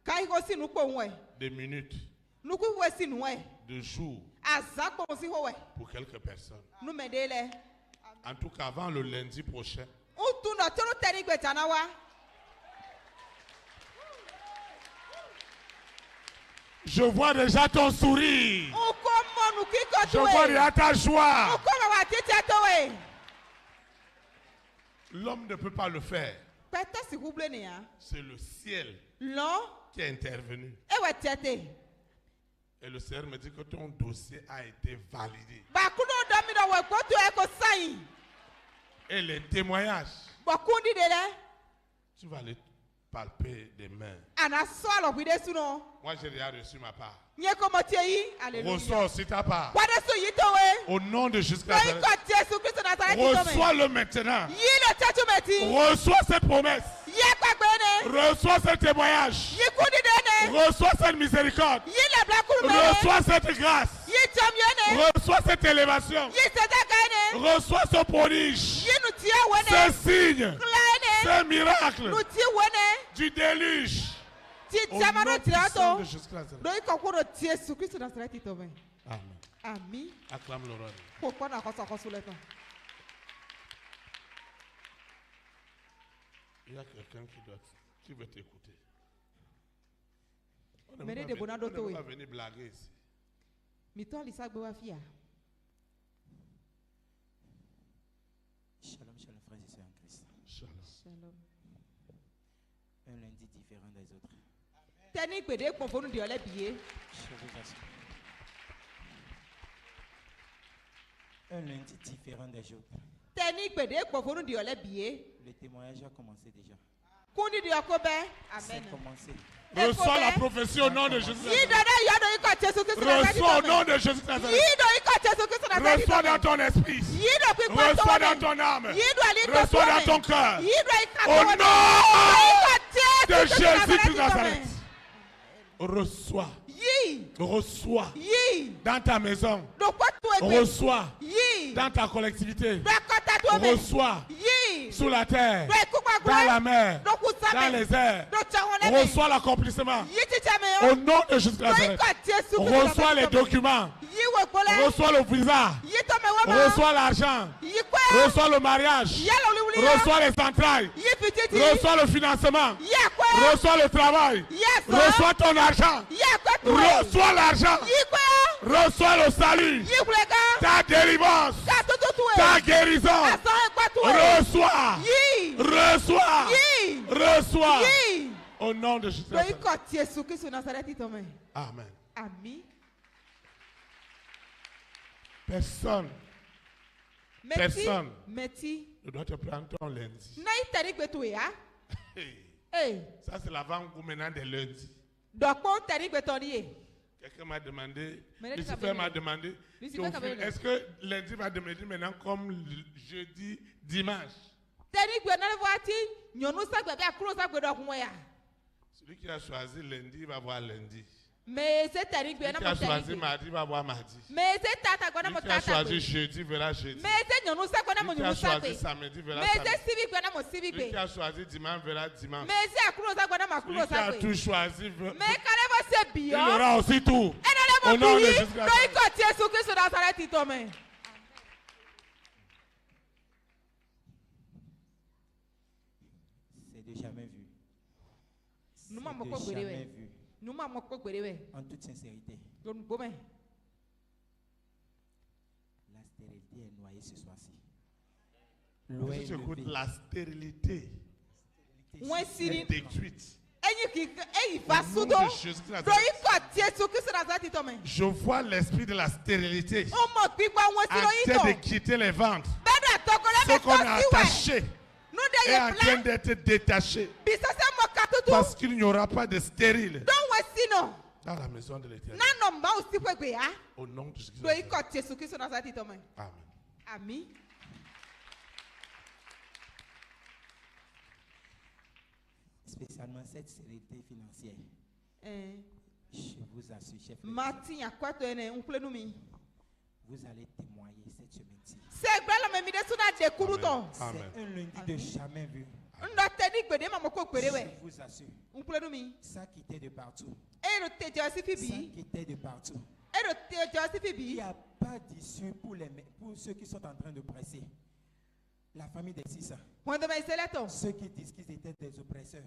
Kai go sinu po nwe. de minutes, Nuku we sinu we. de jours Azakpo si ho we. pour quelques personnes. Nu medele. En tout cas, avant le lundi prochain, Utu no toro teri gbe tanawa. je vois déjà ton sourire. Uko mo nuku iko Je tuwe. vois déjà ta joie. Uko ma wa tete towe. L'homme ne peut pas le faire. Pete si huble ni ya. C'est le ciel Lon qui est intervenu. e we tete. Et le Seigneur me dit que ton dossier a été validé. Ba kuno do mi do we ko to e ko sayin. Et les témoignages, Bo kundi de le. tu vas les palper des mains. Ana so alo bi de suno. Moi, j'ai déjà reçu ma part. Nye ko mo tie yi. Alléluia. Reçois aussi ta part. Kwa de su yi towe. Au nom de Jésus Do Christ. iko Jésus Christ Nazareth itome. Reçois-le maintenant. Yi le tetu meti. Reçois cette promesse. Ye gbagbe ne. Reçois ce témoignage. Yi kundi de ne. Reçois cette miséricorde. Yi le blakunu me. Reçois cette grâce. Yi tomye ne. Reçois cette élévation. Yi sedaka ne. Reçois ce prodige. Yi nu tie we ne. Ce signe. Kla ne. Ce miracle Nu tie we ne. du déluge. Ti Au nom jamano puissant de tirato. Jésus Christ. Do iko kuno Jésus Christ Nazareth itome. Amen. Ami. Acclame le roi. Ko kwa na kosa kosa le ton. Il y a quelqu'un qui veut t'écouter. On ne Mais peut des pas bonades venir- on ne auto, peut pas venir blaguer ici. Mito alisa gbe wa fia. Shalom, shalom, frères et sœurs en Christ. Shalom. Shalom. Un lundi différent des autres. Teni gbede kpɔnfonu di ɔlɛ bie. Je vous assure. Un lundi différent des autres. Teni gbede kpɔnfonu di ɔlɛ bie. Le témoignage a commencé déjà. Kundi di ɔko bɛ. C'est Amen. commencé. Reçois la prophétie au nom de Jésus. Yi dɔ dɛ yɔ dɔ yi kɔ Jesu Kristu na Reçois au nom sɛ de Jésus. yi dɔ yi kɔ Jesu Kristu na sɛ Reçois dans ton esprit. yi dɔ kpi kpɔ Reçois tɔwɔ dans mɛ. ton âme. Yi dɔ ali kɔ Reçois dans tɔwɔ ton mɛ. cœur. Yi dɔ yi ka Au tɔwɔ mɛ. nom de Yi kɔ Jésus Jesu de Kristu na Nazareth. Nazareth. Reçois. Yi Reçois. yi Dans ta maison. dɔkpɔ to egbe. Reçois. Yi Dans ta collectivité. dɔkɔta to mɛ. Reçois. Yi Sous la terre. dɔ ikukpa Dans la gbɛ. mer. Dɔku Dans samɛ. les airs. Dɔ tsawɔ lɛ mɛ. Reçois l'accomplissement. Yi titsɛ mɛ Au yɔ. nom de Jésus de Dɔ yi Nazareth. kɔ Jesu Kristu na Reçois les Nazareth. documents. Yi wo gbolɛ. Reçois le visa. Yi tɔmɛ wɔ ma. Reçois l'argent. Yi kɔɛ. Reçois le mariage. Yɛlɛ wuli yɔ. Reçois les entrailles. Yi fititi. Reçois le financement. Yi kɔɛ. Reçois le travail. Yi sɔ. Reçois ton argent. Yi kɔ tuwe. Reçois l'argent. Yi kɔɛ. Reçois le salut. Yi kulega. Ta délivrance. Ka tutu tuwe. Ta guérison. Asɔn ekpa tuwe. Reçois. Yi. Reçois. Yi. Reçois. Yi. Au nom de Jésus. Dɔ yi kɔ Jesu Kristu na Nazareth tɔmɛ. Amen. Ami. Personne Meti. Personne. Meti. ne doit te prendre ton lundi. Na yi tɛri gbe to ya. Hey, Ee. ça, c'est l'avant-goût maintenant des lundis. Dɔkpɔ tɛri gbe tɔ ni ye. Quelqu'un m'a demandé, Mais là, Lucifer tu vas m'a venir. demandé, Lucifer Théophile, va venir. est-ce que lundi va devenir maintenant comme jeudi, dimanche? Tɛri gbe na waati nyɔnu sagbɛ bi akuro sagbɛ dɔ kun ya. Celui qui a choisi lundi va voir lundi. Mais c'est tɛri gbe Celui na qui mo a tɛri choisi gbe. mardi va voir mardi. Mais c'est tata gbe na mo Celui qui a tata choisi gbe. jeudi verra jeudi. Mais c'est nyɔnu sagbɛ na mo Celui qui a nyɔnu choisi sagbɛ. samedi verra Mais samedi. c'est sibi gbe na mo sibi Celui qui gbe. a choisi dimanche verra dimanche. Mais c'est akuro sagbɛ na mo Celui akuro qui a sagbɛ. tout choisi, Mais k'ale bɔ se bi il yɔ. aura aussi tout. Ɛnɛ Au le nom mo de bi Jésus yi. Christ. Dɔ yi kɔ Jesu Kristu Nazareth tɔmɛ. C'est de jamais vu. Nous m'en C'est moquons, de Bédé, jamais ouais. vu. Nu ma mo kpɔ gbe de wɛ. En toute sincérité, Dɔnku gbɔmɛ. la stérilité est noyée ce soir-ci. Si tu écoutes la stérilité Wọ́n est siri. détruite. Eyi k'i eyi fa Au nom sudo. de Jésus Christ. Dɔ yi kɔ Jesu Kristu Nazareth tɔmɛ. Je vois l'esprit de la stérilité O mɔ gbígbɔ wọn en si lọ yi train de tɔ. quitter les ventres. Bẹ́ẹ̀ni àtọkọlẹ́ Ce bẹ qu'on a tọ́ sí wẹ̀. attaché Nu de est ye en train bila. d'être détaché. Bisase mɔ katutu. Parce qu'il n'y aura pas de stérile Dɔn wɛ sinɔ. dans la maison de l'Éternel. Nanɔ mba o si fɛ gbe ya. Au nom de Jésus Dɔ yi Christ. kɔ Jesu Kristu Nazareth tɔmɛ. Amen. Ami. spécialement cette stérilité financière. Je vous assure, chef, Mati akɔtɔ yɛ nɛ nkule mi. vous allez témoigner cette semaine-ci. Sɛgbɛ lɔmɛ mi de suna de kuru tɔ. Amen. C'est un lundi de jamais vu. Ndɔ tɛ ni gbede ma mo ko gbede Je wɛ. vous assure, Nkule mi. ça quittait de partout. E do te jɔ si fi Ça bi. quittait de partout. E do te jɔ si fi Il bi. n'y a pas d'issue pour ceux qui sont en train de presser. La famille des six, Mɔdɔmɛ isɛlɛ tɔ. ceux qui disent qu'ils étaient des oppresseurs.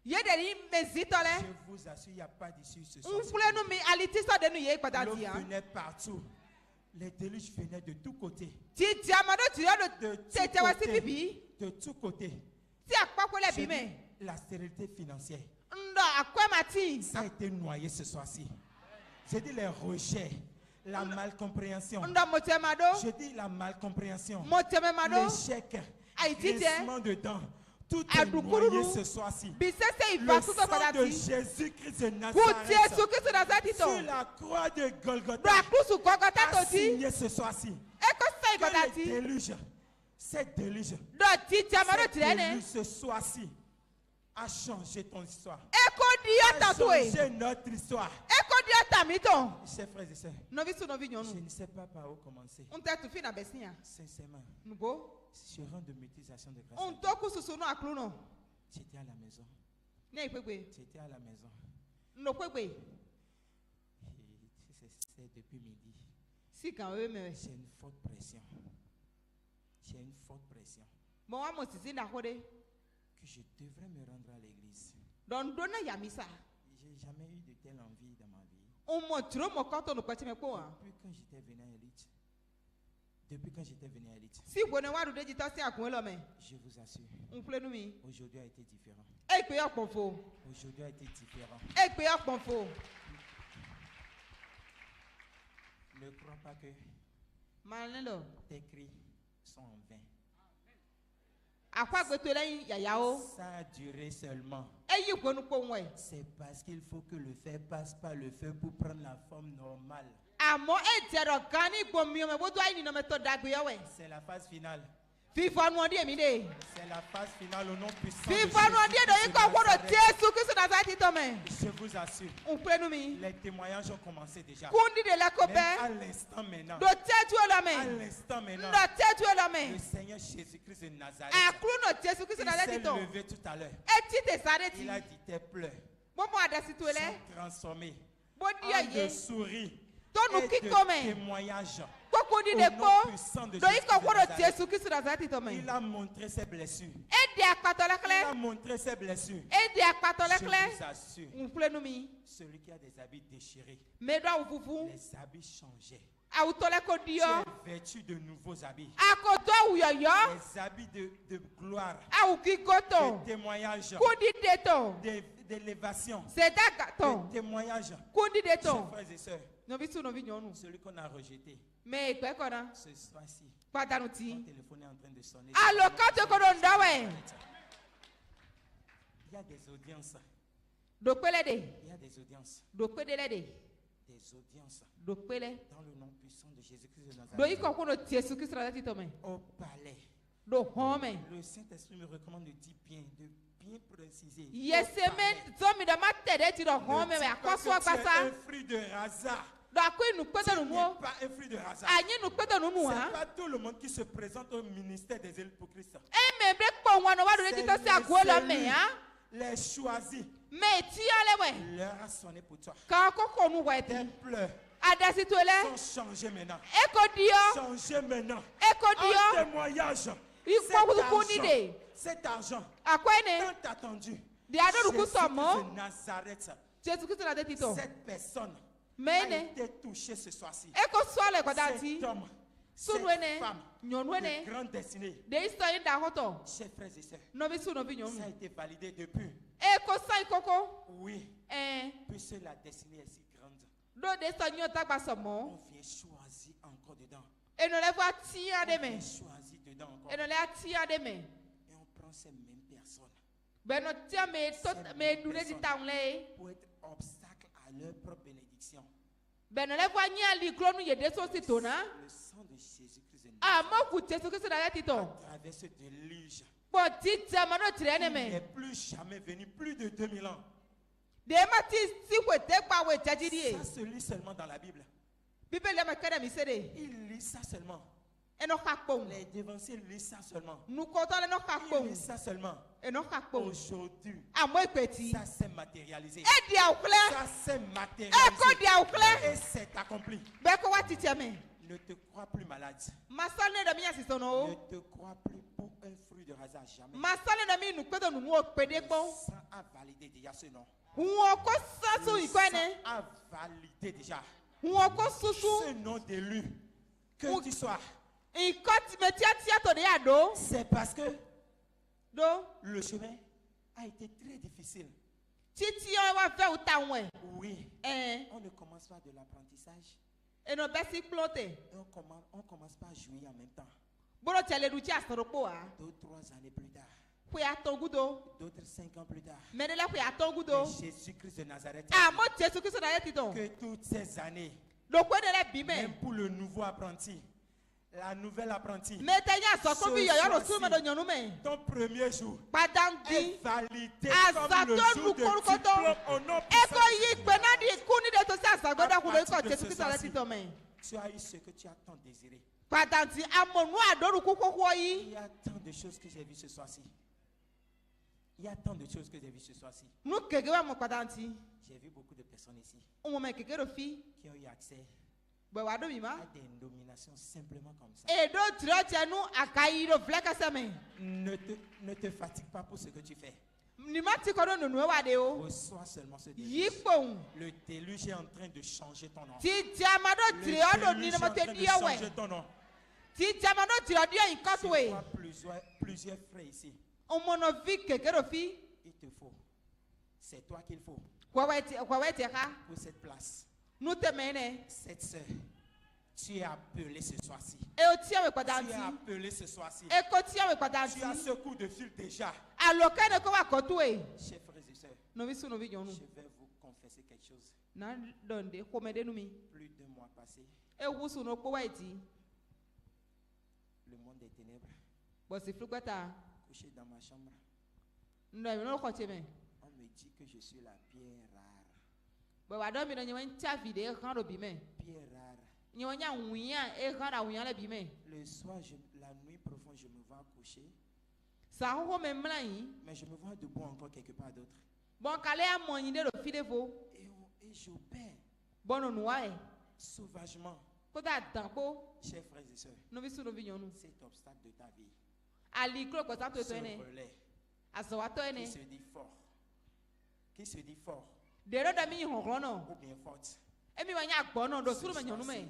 Ye de ni mezi tɔ lɛ. Je vous assure, il n'y a pas d'issue ce soir. Nkule mi ali ti sɔ de nu ye gbada L'eau di yan. venait partout. Les déluges venaient de tous côtés. Ti diama do ti yɔ De do te jɛ wa si fi bi. De tous côtés. Ti akpɔkpɔ lɛ J'ai bi dit, mɛ. la stérilité financière, Ndɔ akɔ ma ti. ça a été noyé ce soir-ci. J'ai dit les rejets, la malcompréhension. Ndɔ mo tɛ ma do. Je dis la malcompréhension, Mo tɛmɛ ma do. l'échec, Ayi ti tɛ. grincement dedans. Tout est Adukururu. noyé ce soir-ci. Bisese Le ifa suso sang gbada de ti. Jésus-Christ de Ku Nazareth Jesu Kristu Nazareth sur tɔ. la croix de Do Golgotha aklusu kɔkɔta a to ti. signé ce soir-ci. E ko sɛ gbada Que les ti. déluges, cette déluge, Dɔ ti diama do cette ti lɛ déluge nɛ. ce soir-ci a changé ton histoire. E ko di yɔ A ta to ye. changé notre histoire. E ko di yɔ ta mi tɔ. Chers frères et sœurs, Nɔvi su nɔvi je nyɔnu. ne sais pas par où commencer. N tɛ tu fi na bɛ si yan. Sincèrement, Nugo. sur rang de mutisation de grâce, N to ku susu nu aklu nɔ. j'étais à la maison. Ne yi kpekpe. J'étais à la maison. Nɔ kpekpe. Et c'est depuis midi. Si kan o ye mɛ. J'ai une forte pression. J'ai une forte pression Mɔ wa mo sisi na ko de. que je devrais me rendre à l'église. Dɔn do na yamisa. J'ai jamais eu de telle envie dans ma vie. O mɔ turo mɔ kɔtɔ nu kpɛtɛ mɛ ko wa. Depuis quand j'étais venu à Elite, Depuis quand j'étais venu à l'élite, Si vous ne voyez pas de à quoi l'homme, je vous assure, on peut nous mis. aujourd'hui a été différent. Et puis on confo. Aujourd'hui a été différent. Et puis on confo. Ne crois pas que Malelo. tes cris sont en vain. À quoi que tu l'as yayao? Ça a duré seulement. Et you nous pour moi. C'est parce qu'il faut que le fer passe par le feu pour prendre la forme normale. Amo e tero kani bomi me bodo ai ni no meto dagbe yo we. C'est la phase finale. Fifo nu odi emi de. C'est la phase finale au nom puissant de Fifo nu odi do Jésus-Christ yi ko de wodo Nazareth. Jesu Kristo Nazareti to me. Je vous assure, On peut nous mi. les témoignages ont commencé déjà. Kundi de la Même à copain. l'instant maintenant. Do tetu lo À me. l'instant maintenant. Do tetu lo Le me. Seigneur Jésus-Christ de Nazareth. Akru no Jesu Kristo Il s'est Nazareti to. levé tout à l'heure. E ti te Il sareti. a dit tes pleurs Momo adasi to le. sont transformés Bodi en de ye. souris Tonu et kiko de me. témoignages. Ko kundi Au de nom ko. puissant de Do yi ko Jésus-Christ de wodo Nazareth. Jesu Kristo Nazareti to me. Il a montré ses blessures. E di akpato le Il a kle. montré ses blessures. E di akpato le Je kle. vous assure, On peut nous mi. celui qui a des habits déchirés, Me do ufufu. les habits changeaient. Awutole ko Tu dio. es vêtu de nouveaux habits. Akoto awuyoyo. Les habits de gloire, Awukikoto. de témoignage, Kundi deto. d'élévation, Sedagato. de témoignage. Kundi Chers deto. frères et sœurs, Novi su novi nyonu. celui qu'on a rejeté, Me ikpe kona. ce soir-ci, Padanu ton ti. téléphone est en train de sonner. Alo kato kodo ndawe. Il y a des audiences. Dokpele de. Il y a des audiences. Dokpele de. Des audiences Dokpele. dans le nom puissant de Jésus-Christ de Do Nazareth. iko kono Jesu Kristo Nazareti to me. Au palais. Do home. Le Saint-Esprit me recommande de dire bien, de bien préciser. Yeseme zomi da matede ti do home me akoso un akpasa. fruit de hasard. Do akoi nu kpedo nu Tu nuo. n'es pas un fruit de hasard. Anyi nu kpedo nu nu C'est ha. pas tout le monde qui se présente au ministère des hypocrites. E me bre kpo wanu wa do ti to si agwo lo me ha. Les choisis. Me ti ole we. L'heure a sonné pour toi. Ka koko nu we Tes ti. pleurs Adasi to le. sont changés maintenant. Eko dio. Changés maintenant. Eko En dio. témoignage. Cet argent Akwene. tant attendu. Di ado Jésus ruku somo. de Nazareth. Jesu Kristo Nazareti to. Cette personne a Mene. été touchée ce soir-ci. Eko swale kwa dati. Cet homme, Sunwene. cette femme Nyonwene. de grande destinée. De iso yin da hoto. Chers frères et sœurs, Novi su novi ça a nyonu. été validé depuis. Eko sai koko. Oui, puisque la destinée est si grande, Do de so nyo tagba somo. on vient choisir encore dedans. Eno le vo ti On ade vient me. choisir dedans encore. Eno le ti ade me. Et on prend ces mêmes personnes Beno tia me to me dure di taunle. pour être obstacle à leur propre bénédiction. Beno le vo nyi ali klonu ye de so si tona. Le sang de Jésus-Christ de Ah Nazareth mo ku Jesu Kristo Nazareti to. traverse ce déluge. Po ti tama no tire ne Il n'est me. plus jamais venu, plus de 2000 ans. De ma ti si wete pa we jajidi Ça e. se lit seulement dans la Bible. Bibele ma kede mi sede. Il lit ça seulement. Eno kakpon. Les devanciers lisent ça seulement. Nu ko to le no Ils kakpon. lisent ça seulement. Eno kakpon. Aujourd'hui, Amo ipeti. ça s'est matérialisé. E di awukle. Ça s'est E matérialisé. ko di awukle. Et c'est accompli. Be ko wa titi me. Ne te crois plus malade. Masale do mi asisono. Ne te crois plus pour un fruit de hasard. Jamais. Masale do mi nu kpedo nu o pede Le pon. sang a validé déjà ce nom. Won ko sasu Le ikwene. sang a validé déjà Won ko susu. ce nom d'élu. Que Ou- tu sois. Iko ti me tia tia to de ado. C'est parce que Do. le chemin a été très difficile. Titi o wa fe uta won. Oui. On ne commence pas de l'apprentissage. Eno be si plote. Et on commence pas à jouer en même temps. Boro tele du ti asoropo a. 2-3 années plus tard. Kwe atongudo. D'autres 5 ans plus tard. Menele kwe atongudo. Mais Jésus-Christ de Nazareth. Amo Jesu Kristo Nazareti to. Que toutes ces années, Do kwe de le bi me. même pour le nouveau apprenti, la nouvelle apprentie, Metenya so ko bi yo yo Ce so me do nyonu me. ton premier jour Padam est di. validé Azato comme le jour de nukorukoto. diplôme au nom Eko puissant yi de gbe na di kuni de to si asagoda ku do ko À partir de Jesu ce Kristo Nazareti soir-ci, to me. tu as eu ce que tu as tant désiré. Padam ti amonu adoru ku kokwo Il yi. y a tant de choses que j'ai vues ce soir-ci. Il y a tant de choses que j'ai vues ce soir-ci. Nu kege wa mo padam ti. J'ai vu beaucoup de personnes ici Umo me kege do fi. qui ont eu accès Be wa do mi ma. à des nominations simplement comme ça. E do tiro tenu akayi do fleka seme. Ne te fatigue pas pour ce que tu fais. Ni ma ti ko do nunu wa de o. Reçois seulement ce Yi déluge. pon. Le déluge est en train de changer ton nom. Ti ti amado Le tire o do déluge ni est no en mo te train de di owe. changer ton nom. Ti jamano ti odio Je inkotwe. vois plusieurs frères ici. Omonovi kekerofi. Il te faut. C'est toi qu'il faut Kwa wete ka. pour cette place. Nu temene. Cette sœur, tu es appelée ce soir-ci. E o tia we Tu es kwadanti. appelée ce soir-ci. E ko tia we Tu kwadanti. as ce coup de fil déjà. Aloka ne ko wa kotwe. Chers frères et sœurs, Novi su novi jonu. je vais vous confesser quelque chose. Na donde komede numi. Plus de mois passés, E wusu no ko waiti. le monde des ténèbres, Bo si flukwata. couché dans ma chambre, Ndo no ko cheme. on me dit que je suis la pierre rare. Bo wa do mi no nyewen tia vide kan ro bi me. Pierre rare. Nyewen nya wian e kan ra wian le bi me. Le soir, la nuit profonde, je me vois coucher, Sa ho me mla yin. mais je me vois debout encore quelque part d'autre. Bon kale a mo yin de ro fi de vo. Et j'opère Bon no nuwa e. sauvagement. Ko da dan po. Chers frères et sœurs, Novi su novi jonu. cet obstacle de ta vie, Ali klo ko sa to ce to ne. relais Aso to qui ne. se dit fort, qui se dit fort De ro da mi hon no. ou bien forte, Emi wa nya gbo no do ce suru me nyonu me.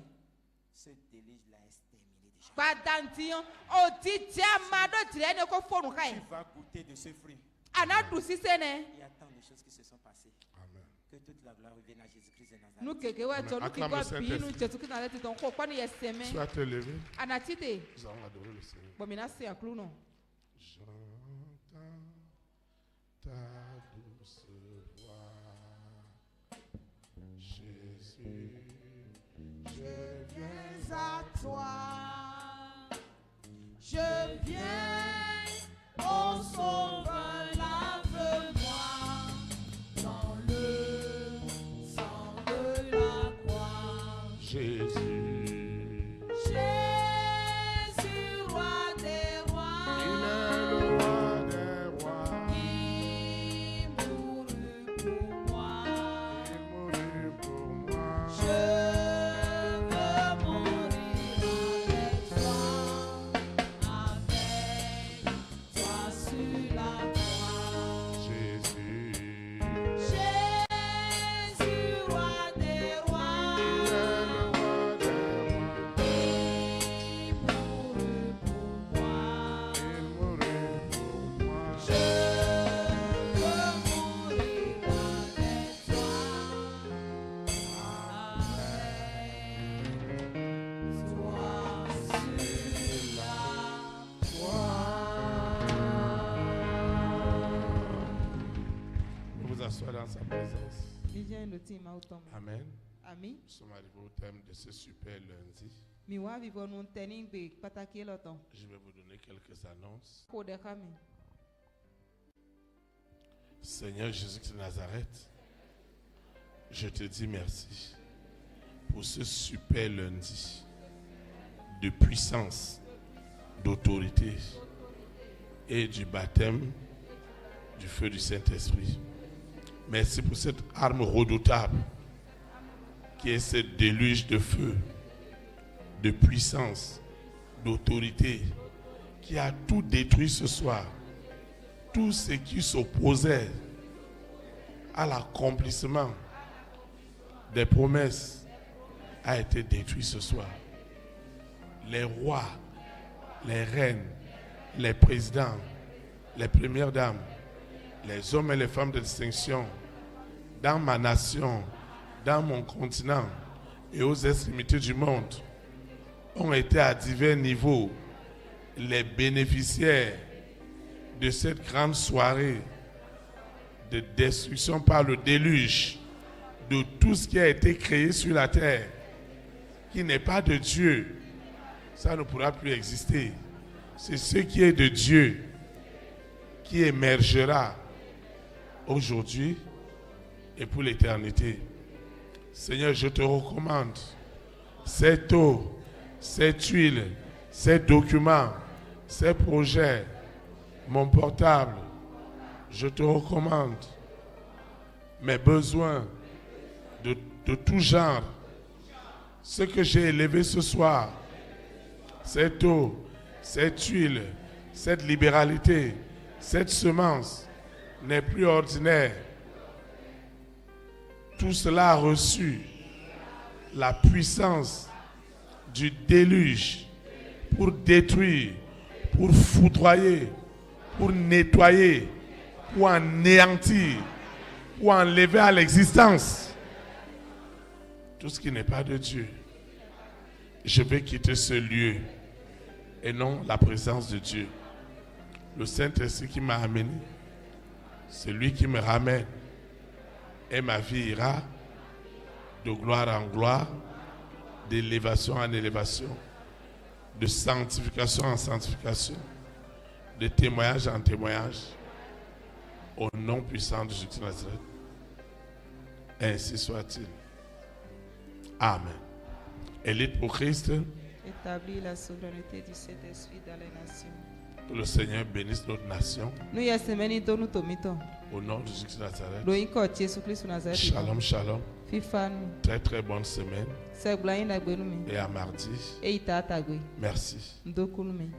ce déluge là est terminé déjà. Padanti o ti tia ma do tire ne ko fonu Tu kai. vas goûter de ce fruit. Ana du si se ne. Il y a tant de choses qui se sont passées. Amen. Que toute la gloire revienne à Jésus-Christ de Nazareth. Nu keke wa to nu ki Acclame go le Saint-Esprit. bi nu Jesu ki na le ti ton ko kwani yeseme. Sois te levé. Ana tite. Nous allons adorer le Seigneur. Bo mi na se aklu no. J'entends ta douce voix. Jésus, je viens À toi. Je viens au sauveur, lave-moi dans le sang de la croix. Jésus. Jésus, roi des rois, Il est le roi des rois. qui mourut pour moi. Il mourut pour moi. Je veux mourir avec toi sur la croix. Jésus. Jésus, roi des rois, Il est le roi des rois. qui mourut pour moi. Il mourut pour moi. Je veux mourir avec toi. Avec toi sur la Nous vous asseoir dans sa présence. Viens le team autom. Amen. Ami, Nous sommes arrivés au thème de ce super lundi. mi wa vivo nun tening be pataki loton. Je vais vous donner quelques annonces. Ko de kami. Seigneur Jésus de Nazareth, je te dis merci pour ce super lundi de puissance, d'autorité et du baptême du feu du Saint-Esprit. Merci pour cette arme redoutable qui est ce déluge de feu, de puissance, d'autorité qui a tout détruit ce soir. Tout ce qui s'opposait à l'accomplissement des promesses a été détruit ce soir. Les rois, les reines, les présidents, les premières dames, les hommes et les femmes de distinction dans ma nation, dans mon continent et aux extrémités du monde ont été à divers niveaux les bénéficiaires de cette grande soirée de destruction par le déluge de tout ce qui a été créé sur la terre, qui n'est pas de Dieu. Ça ne pourra plus exister. C'est ce qui est de Dieu qui émergera aujourd'hui et pour l'éternité. Seigneur, je te recommande cette eau, cette huile, ces documents, ces projets, mon portable. Je te recommande mes besoins de tout genre. Ce que j'ai élevé ce soir, cette eau, cette huile, cette libéralité, cette semence n'est plus ordinaire. Tout cela a reçu la puissance du déluge pour détruire, pour foudroyer, pour nettoyer, pour anéantir, pour enlever à l'existence tout ce qui n'est pas de Dieu. Je vais quitter ce lieu et non la présence de Dieu. Le Saint-Esprit qui m'a amené, c'est lui qui me ramène. Et ma vie ira de gloire en gloire, d'élévation en élévation, de sanctification en sanctification, de témoignage en témoignage, au nom puissant de Jésus de Nazareth. Ainsi soit-il. Amen. Élite pour Christ. Établis la souveraineté du Saint-Esprit dans les nations. Que le Seigneur bénisse notre nation. Nous y semeni to nous tomito. Au nom de Jésus de Nazareth. Lo inko Jésus Christ Nazareth. Shalom, shalom. Fifan. Très très bonne semaine. C'est blain na gbenumi. Et à mardi. E ita tagwe. Merci. Ndokunumi.